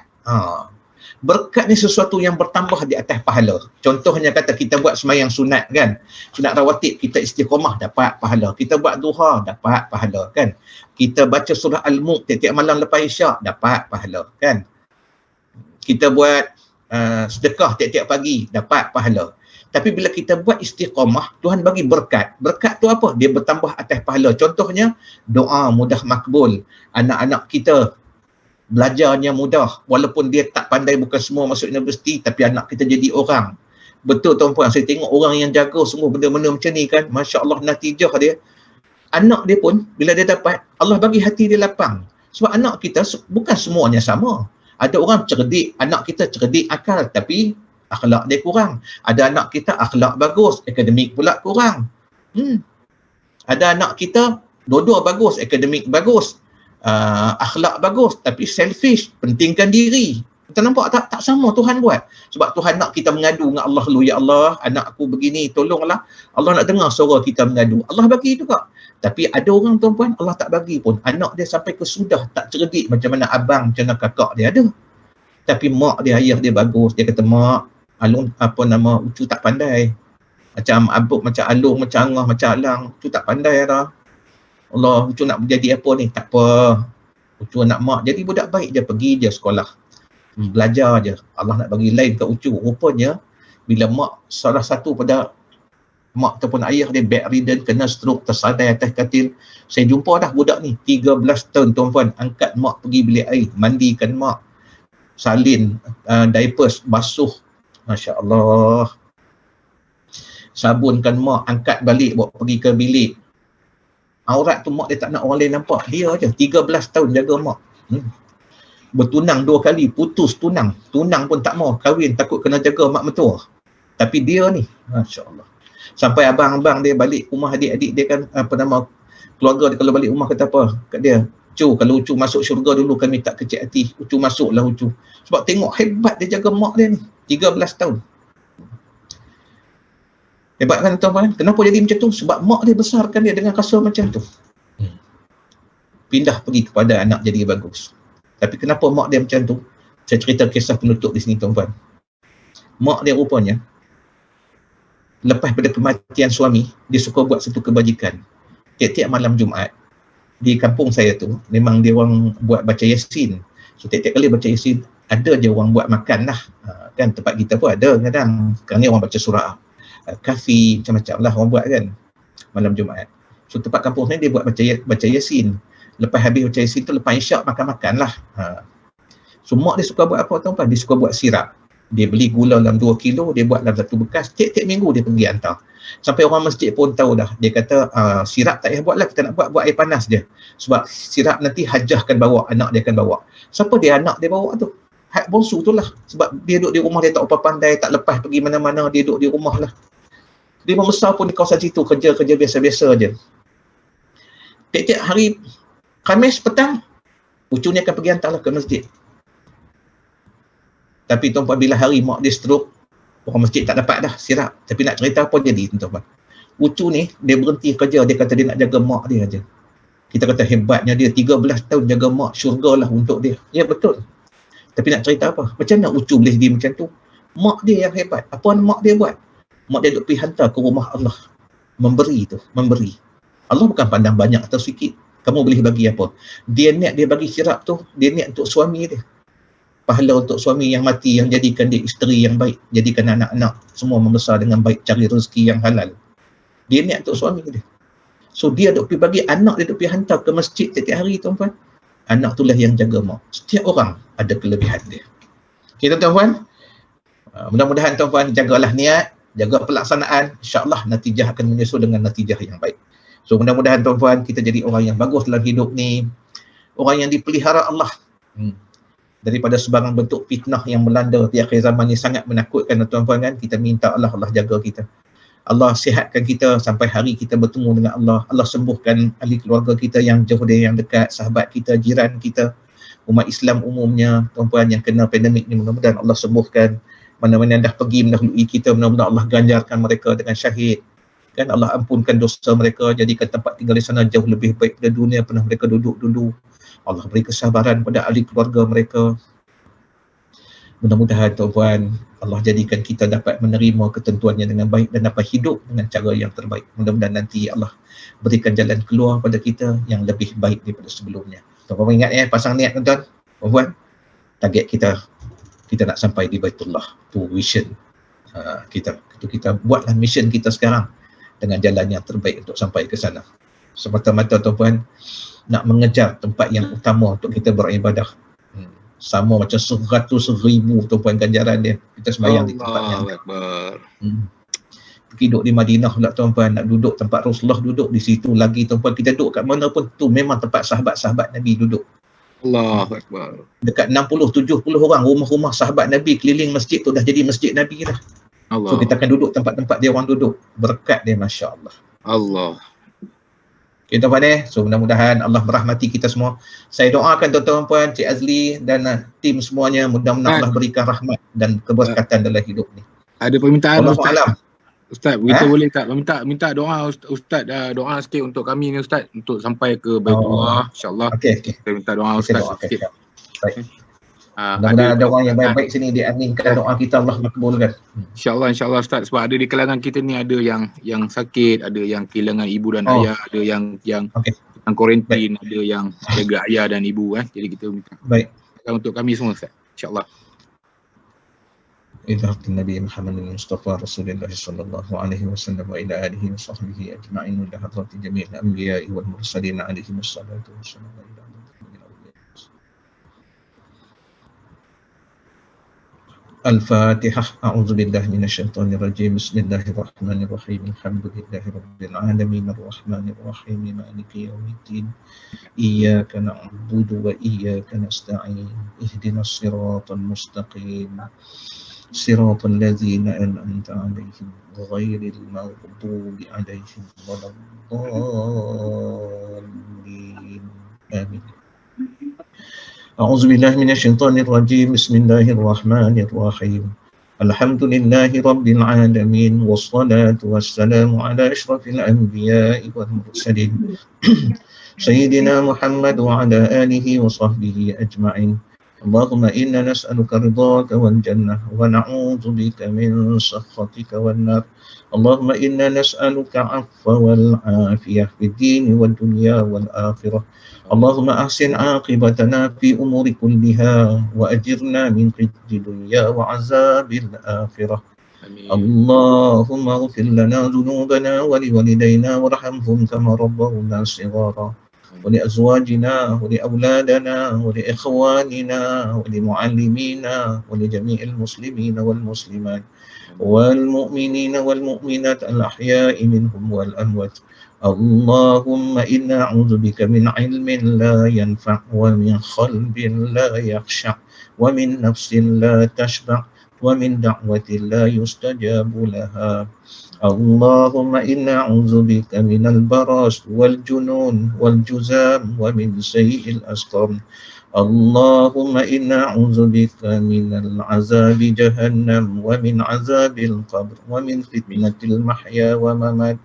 Berkat ni sesuatu yang bertambah di atas pahala. Contohnya kata kita buat sembahyang sunat kan. Sunat rawatib kita istiqamah dapat pahala. Kita buat duha dapat pahala kan. Kita baca surah Al-Mulk tiap-tiap malam lepas Isyak dapat pahala kan. Kita buat sedekah tiap-tiap pagi dapat pahala. Tapi bila kita buat istiqamah, Tuhan bagi berkat. Berkat tu apa? Dia bertambah atas pahala. Contohnya doa mudah makbul. Anak-anak kita belajarnya mudah, walaupun dia tak pandai, bukan semua masuk universiti, tapi anak kita jadi orang. Betul tuan-puan, saya tengok orang yang jaga semua benda-benda macam ni kan, Masya Allah natijah dia. Anak dia pun, bila dia dapat, Allah bagi hati dia lapang. Sebab anak kita bukan semuanya sama. Ada orang cerdik, anak kita cerdik akal, tapi akhlak dia kurang. Ada anak kita akhlak bagus, akademik pula kurang. Ada anak kita, dua-dua bagus, akademik bagus, akhlak bagus, tapi selfish, pentingkan diri. Kita nampak tak sama Tuhan buat. Sebab Tuhan nak kita mengadu dengan Allah dulu. Ya Allah, anak aku begini, tolonglah. Allah nak dengar suara kita mengadu. Allah bagi juga. Tapi ada orang tuan-puan, Allah tak bagi pun. Anak dia sampai ke sudah tak cerdik macam mana abang, macam mana kakak dia ada. Tapi mak dia, ayah dia bagus. Dia kata, mak, Alung, Ucu tak pandai. Macam Abuk, macam Alung, macam Angah, macam Alang. Ucu tak pandai dah. Allah, Ucu nak jadi apa ni? Tak apa. Ucu nak mak jadi budak baik je, pergi je sekolah. Belajar je. Allah nak bagi lain ke Ucu. Rupanya, bila mak, salah satu pada mak ataupun ayah dia bedridden, kena stroke, tersadai atas katil. Saya jumpa dah budak ni, 13 tahun tuan-puan, angkat mak pergi bilik air, mandikan mak, salin, diapers, basuh. Masya Allah. Sabunkan mak, angkat balik, bawa pergi ke bilik. Aurat tu mak dia tak nak orang lain nampak. Dia je 13 tahun jaga mak. Bertunang 2 kali, putus tunang. Tunang pun tak mau kahwin, takut kena jaga mak mertua. Tapi dia ni, Masya Allah. Sampai abang-abang dia balik rumah adik-adik dia kan, keluarga dia kalau balik rumah kata apa kat dia, Ucu, kalau Ucu masuk syurga dulu kami tak kecil hati. Ucu masuklah Ucu. Sebab tengok hebat dia jaga mak dia ni. 13 tahun. Hebat kan tuan-tuan? Kenapa jadi macam tu? Sebab mak dia besarkan dia dengan rasa macam tu. Pindah pergi kepada anak jadi bagus. Tapi kenapa mak dia macam tu? Saya cerita kisah penutup di sini tuan-tuan. Mak dia rupanya lepas pada kematian suami, dia suka buat satu kebajikan. Tiap-tiap malam Jumaat di kampung saya tu memang dia orang buat baca Yasin. So tiap-tiap kali baca Yasin ada je orang buat makan lah. Kan tempat kita pun ada kadang. Sekarang ni orang baca surah Kahfi, macam-macam lah orang buat kan malam Jumaat. So tempat kampung saya dia buat baca Yasin. Lepas habis baca Yasin tu lepas Isyak makan-makan lah. So mak dia suka buat apa tuan-tuan? Dia suka buat sirap. Dia beli gula dalam 2 kilo, dia buat dalam satu bekas, tiap-tiap minggu dia pergi hantar. Sampai orang masjid pun tahu dah. Dia kata, sirap tak payah buat lah, kita nak buat air panas je. Sebab sirap nanti hajahkan bawa, anak dia akan bawa. Siapa dia anak dia bawa tu? Hak bongsu tu lah. Sebab dia duduk di rumah, dia tak apa pandai, tak lepas pergi mana-mana, dia duduk di rumah lah. Dia membesar pun di kawasan situ, kerja-kerja biasa-biasa je. Tiap-tiap hari Khamis petang, ucu ni akan pergi hantar lah ke masjid. Tapi tuan-puan bila hari mak dia stroke, orang masjid tak dapat dah sirap. Tapi nak cerita apa jadi tuan-puan. Ucu ni dia berhenti kerja, dia kata dia nak jaga mak dia aja. Kita kata hebatnya dia 13 tahun jaga mak, syurga lah untuk dia. Ya betul. Tapi nak cerita apa? Macam mana Ucu boleh dia macam tu? Mak dia yang hebat. Apa mak dia buat? Mak dia duk pergi hantar ke rumah Allah. Memberi tu, memberi. Allah bukan pandang banyak atau sikit. Kamu boleh bagi apa? Dia niat dia bagi sirap tu, dia niat untuk suami dia. Pahala untuk suami yang mati, yang jadikan dia isteri yang baik, jadikan anak-anak semua membesar dengan baik, cari rezeki yang halal. Dia niat untuk suami dia. So dia duk pergi bagi anak dia, duk pergi hantar ke masjid setiap hari tuan-tuan. Anak itulah yang jaga mak. Setiap orang ada kelebihan dia. Okay tuan-tuan, mudah-mudahan tuan-tuan jagalah niat, jaga pelaksanaan, insya-Allah natijah akan menyusul dengan natijah yang baik. So mudah-mudahan tuan-tuan kita jadi orang yang bagus dalam hidup ni, orang yang dipelihara Allah. Daripada sebarang bentuk fitnah yang melanda di akhir zaman ni sangat menakutkan tuan-tuan kan. Kita minta Allah jaga kita. Allah sihatkan kita sampai hari kita bertemu dengan Allah. Allah sembuhkan ahli keluarga kita yang jauh dan yang dekat, sahabat kita, jiran kita, umat Islam umumnya, tuan-tuan yang kena pandemik ni mudah-mudahan Allah sembuhkan. Mana-mana yang dah pergi mendahului kita, mudah-mudahan Allah ganjarkan mereka dengan syahid. Kan Allah ampunkan dosa mereka, jadikan tempat tinggal di sana jauh lebih baik daripada dunia pernah mereka duduk dulu. Allah beri kesabaran pada ahli keluarga mereka. Mudah-mudahan tuan-tuan Allah jadikan kita dapat menerima ketentuannya dengan baik dan dapat hidup dengan cara yang terbaik. Mudah-mudahan nanti Allah berikan jalan keluar pada kita yang lebih baik daripada sebelumnya. Tuan-tuan ingat pasang niat tuan-tuan. Tuan-tuan, target kita nak sampai di Baitullah. Tu vision kita buatlah mission kita sekarang dengan jalan yang terbaik untuk sampai ke sana. Semata-mata tuan-tuan nak mengejar tempat yang utama untuk kita beribadah. Sama macam 100,000 tuan-puan ganjaran dia. Kita sembahyang di tempat yang duduk di Madinah pula tuan-puan, nak duduk tempat Rasulullah duduk di situ lagi tuan-puan. Kita duduk kat mana pun tu memang tempat sahabat-sahabat Nabi duduk. Allahu Akbar. Dekat 60-70 orang rumah-rumah sahabat Nabi keliling masjid tu dah jadi masjid Nabi dah. Allah. So kita akan duduk tempat-tempat dia orang duduk. Berkat dia masya-Allah. Allah. Kita pada so mudah-mudahan Allah merahmati kita semua. Saya doakan tuan-tuan puan, Cik Azli dan tim semuanya, mudah-mudahan Allah berikan rahmat dan keberkatan dalam hidup ni. Ada permintaan Ustaz. Ustaz, kita boleh tak minta doa Ustaz, doa sikit untuk kami ni Ustaz, untuk sampai ke Baitullah insya-Allah. Okey. Kita minta doa Ustaz sikit. Baik. Mudah-mudahan ada orang yang baik-baik sini diaminkan doa kita, Allah makbulkan. InsyaAllah Ustaz, sebab ada di kalangan kita ni ada yang sakit, ada yang kehilangan ibu dan ayah, ada yang kuarantin, ada yang jaga ayah dan ibu Jadi kita minta. Baik. Untuk kami semua Ustaz, insyaAllah. Ila Nabi Muhammad Mustafa Rasulullah sallallahu alaihi wasallam wa ila alihi wa sahbihi ajma'in wa ila hadrati jami'il anbiya'i wal mursalin alaihi wassalatu wassalam. Al-Fatihah. A'udzu billahi minasyaitonir rajim. Bismillahirrahmanirrahim. Alhamdulillahi rabbil alamin arrahmanir rahim maliki yaumiddin. Iyyaka na'budu wa iyyaka nasta'in. Ihdinas siratal mustaqim. Siratal ladzina an'amta 'alaihim ghairil maghdubi 'alaihim waladdallin. Amin. أعوذ بالله من الشيطان الرجيم بسم الله الرحمن الرحيم الحمد لله رب العالمين والصلاة والسلام على أشرف الأنبياء والمرسلين سيدنا محمد وعلى آله وصحبه أجمعين اللهم إنا نسألك رضاك والجنة ونعوذ بك من سخطك والنار. اللهم إنا نسألك العفو والعافية في الدين والدنيا والآخرة. اللهم أحسن عاقبتنا في أمور كلها وأجرنا من خزي الدنيا وعذاب الآخرة. Amin. اللهم اغفر لنا ذنوبنا ولوالدينا وارحمهم كما ربونا صغارا، ولأزواجنا ولأولادنا ولإخواننا ولمعلمينا ولجميع المسلمين والمسلمات والمؤمنين والمؤمنات الأحياء منهم والأموات. اللهم إنا نعوذ بك من علم لا ينفع ومن قلب لا يخشع ومن نفس لا تشبع ومن دعوة لا يستجاب لها. اللهم إنا نعوذ بك من البرص والجنون والجذام ومن سيء الأسقام. اللهم إنا نعوذ بك من العذاب جهنم ومن عذاب القبر ومن فتنة المحيا وممات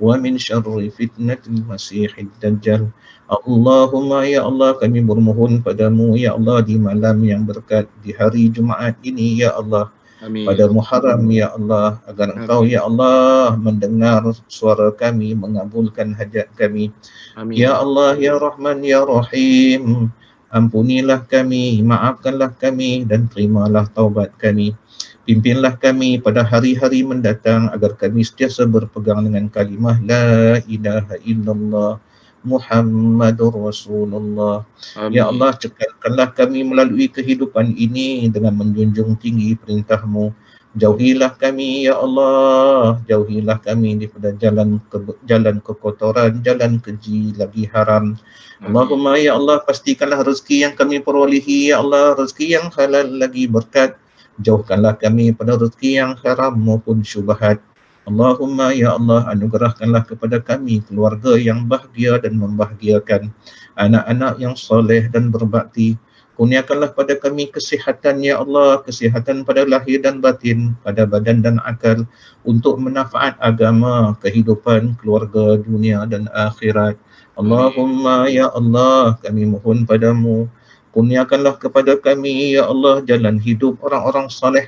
ومن شر فتنة المسيح الدجال. Allahumma ya Allah, kami bermohon padamu ya Allah di malam yang berkat, di hari Jumaat ini ya Allah, Amin. pada Muharram ya Allah, agar Engkau ya Allah mendengar suara kami, mengabulkan hajat kami. Amin. Ya Allah ya Rahman ya Rahim, ampunilah kami, maafkanlah kami dan terimalah taubat kami. Pimpinlah kami pada hari-hari mendatang agar kami sentiasa berpegang dengan kalimah La ilaha illallah Muhammadur Rasulullah. Amin. Ya Allah, cekalkanlah kami melalui kehidupan ini dengan menjunjung tinggi perintah-Mu. Jauhilah kami ya Allah, jauhilah kami daripada jalan kekotoran, jalan keji lagi haram. Allahumma ya Allah, pastikanlah rezeki yang kami perolehi ya Allah, rezeki yang halal lagi berkat. Jauhkanlah kami pada rezeki yang haram maupun syubhat. Allahumma ya Allah, anugerahkanlah kepada kami keluarga yang bahagia dan membahagiakan, anak-anak yang soleh dan berbakti. Kurniakanlah pada kami kesihatan ya Allah, kesihatan pada lahir dan batin, pada badan dan akal, untuk manfaat agama, kehidupan, keluarga, dunia dan akhirat. Allahumma ya Allah, kami mohon padamu, kurniakanlah kepada kami ya Allah jalan hidup orang-orang saleh.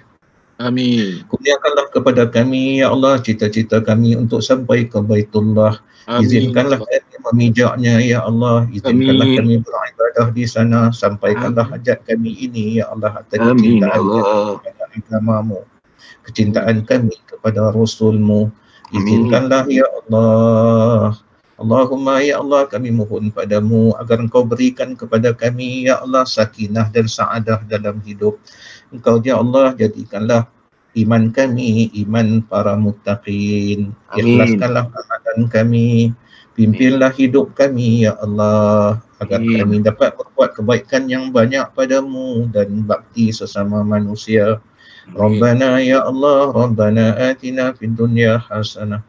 Amin. Kurniakanlah kepada kami ya Allah cita-cita kami untuk sampai ke Baitullah. Amin. Izinkanlah kami memijaknya ya Allah. Izinkanlah Amin. kami beribadah di sana. Sampaikanlah Amin. hajat kami ini ya Allah atas Amin, kecintaan Allah. kami kepada agamamu, kecintaan kami kepada Rasulmu. Amin. Izinkanlah ya Allah. Allahumma ya Allah, kami mohon padamu agar Engkau berikan kepada kami ya Allah sakinah dan saadah dalam hidup. Engkau ya Allah jadikanlah iman kami iman para muttaqin. Ikhlaskanlah amalan kami. Pimpinlah hidup kami ya Allah agar kami dapat berbuat kebaikan yang banyak padamu dan bakti sesama manusia. Rabbana ya Allah, Rabbana atina fid dunya hasanah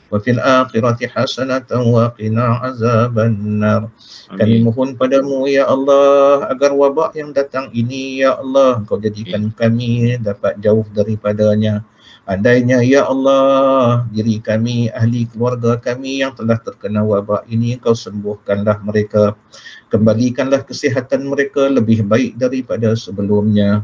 wa fil akhirati hasanatan wa qina azabannar. Kami mohon padamu ya Allah agar wabak yang datang ini ya Allah Engkau jadikan kami dapat jauh daripadanya. Andainya ya Allah diri kami, ahli keluarga kami yang telah terkena wabak ini Engkau sembuhkanlah mereka, kembalikanlah kesihatan mereka lebih baik daripada sebelumnya.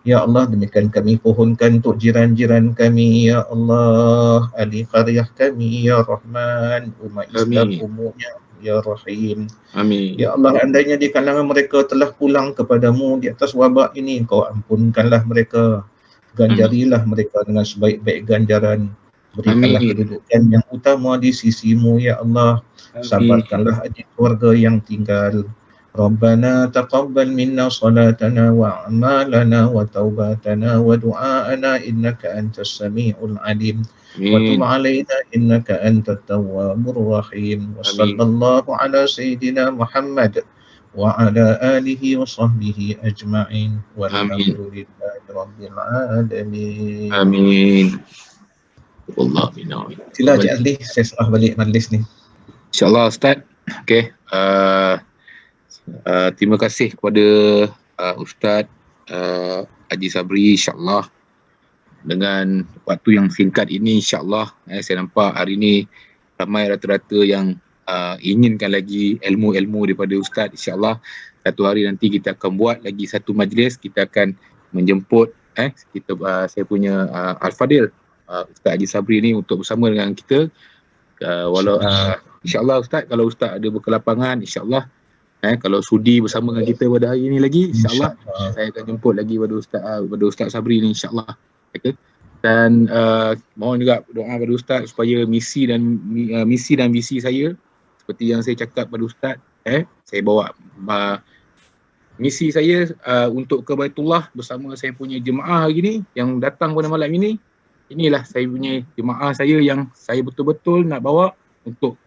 Ya Allah, demikian kami pohonkan untuk jiran-jiran kami, Ya Allah, ahli qaryah kami, Ya Rahman, umat Islam umumnya, Ya Rahim. Amin. Ya Allah, andainya di kalangan mereka telah pulang kepadamu di atas wabak ini, Kau ampunkanlah mereka, ganjarilah mereka dengan sebaik-baik ganjaran. Berikanlah kedudukan yang utama di sisimu, Ya Allah. Sabarkanlah adik keluarga yang tinggal. Rabbana taqabbal minna salatana wa a'malana wa taubatana wa du'aana innaka antas sami'ul alim wa tub 'alaina innaka antat tawwabur rahim. Wa sallallahu ala sayyidina Muhammad wa ala alihi wa sahbihi ajma'in walhamdulillahi rabbil alamin. Amin. Allah bina. Sila Cik Azli, saya serah balik majlis ni. InsyaAllah Ustaz. Okey. Terima kasih kepada Ustaz Haji Sabri, insyaAllah dengan waktu yang singkat ini insyaAllah saya nampak hari ini ramai rata-rata yang inginkan lagi ilmu-ilmu daripada Ustaz, insyaAllah satu hari nanti kita akan buat lagi satu majlis, kita akan menjemput saya punya Al-Fadil Ustaz Haji Sabri ni untuk bersama dengan kita. InsyaAllah Ustaz, kalau Ustaz ada berkelapangan, insyaAllah kalau sudi bersama dengan kita pada hari ni lagi, insyaAllah saya akan jemput lagi pada Ustaz Sabri ni, insyaAllah. Okay. Dan mohon juga doa pada Ustaz supaya misi dan visi saya seperti yang saya cakap pada Ustaz, saya bawa misi saya untuk ke Baitullah bersama saya punya jemaah hari ni yang datang pada malam ini. Inilah saya punya jemaah saya yang saya betul-betul nak bawa untuk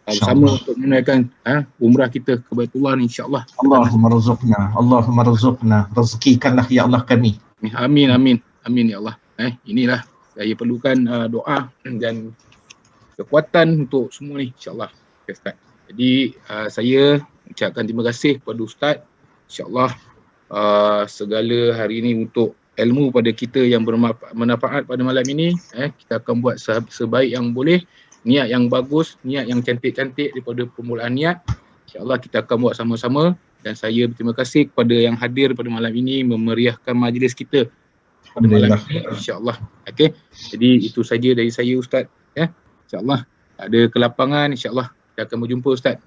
bersama untuk menunaikan umrah kita ke Baitullah ni, insyaAllah. Allahumma razukna, rezekikanlah ya Allah kami. Amin, amin, amin ya Allah. Inilah saya perlukan doa dan kekuatan untuk semua ni, insyaAllah. Okay, Ustaz. Jadi saya ucapkan terima kasih kepada Ustaz, insyaAllah segala hari ini untuk ilmu pada kita yang bermanfaat pada malam ini. Kita akan buat sebaik yang boleh, niat yang bagus, niat yang cantik-cantik daripada permulaan niat. InsyaAllah kita akan buat sama-sama, dan saya berterima kasih kepada yang hadir pada malam ini memeriahkan majlis kita pada malam ini, insyaAllah. Okay. Jadi itu saja dari saya Ustaz. InsyaAllah ada kelapangan, insyaAllah kita akan berjumpa Ustaz.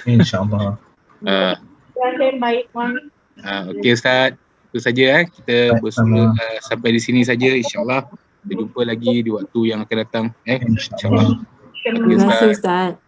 InsyaAllah. Baik, Okey Ustaz, itu saja kita bersama sampai di sini saja, insyaAllah. Kita jumpa lagi di waktu yang akan datang. InsyaAllah. Terima kasih Ustaz.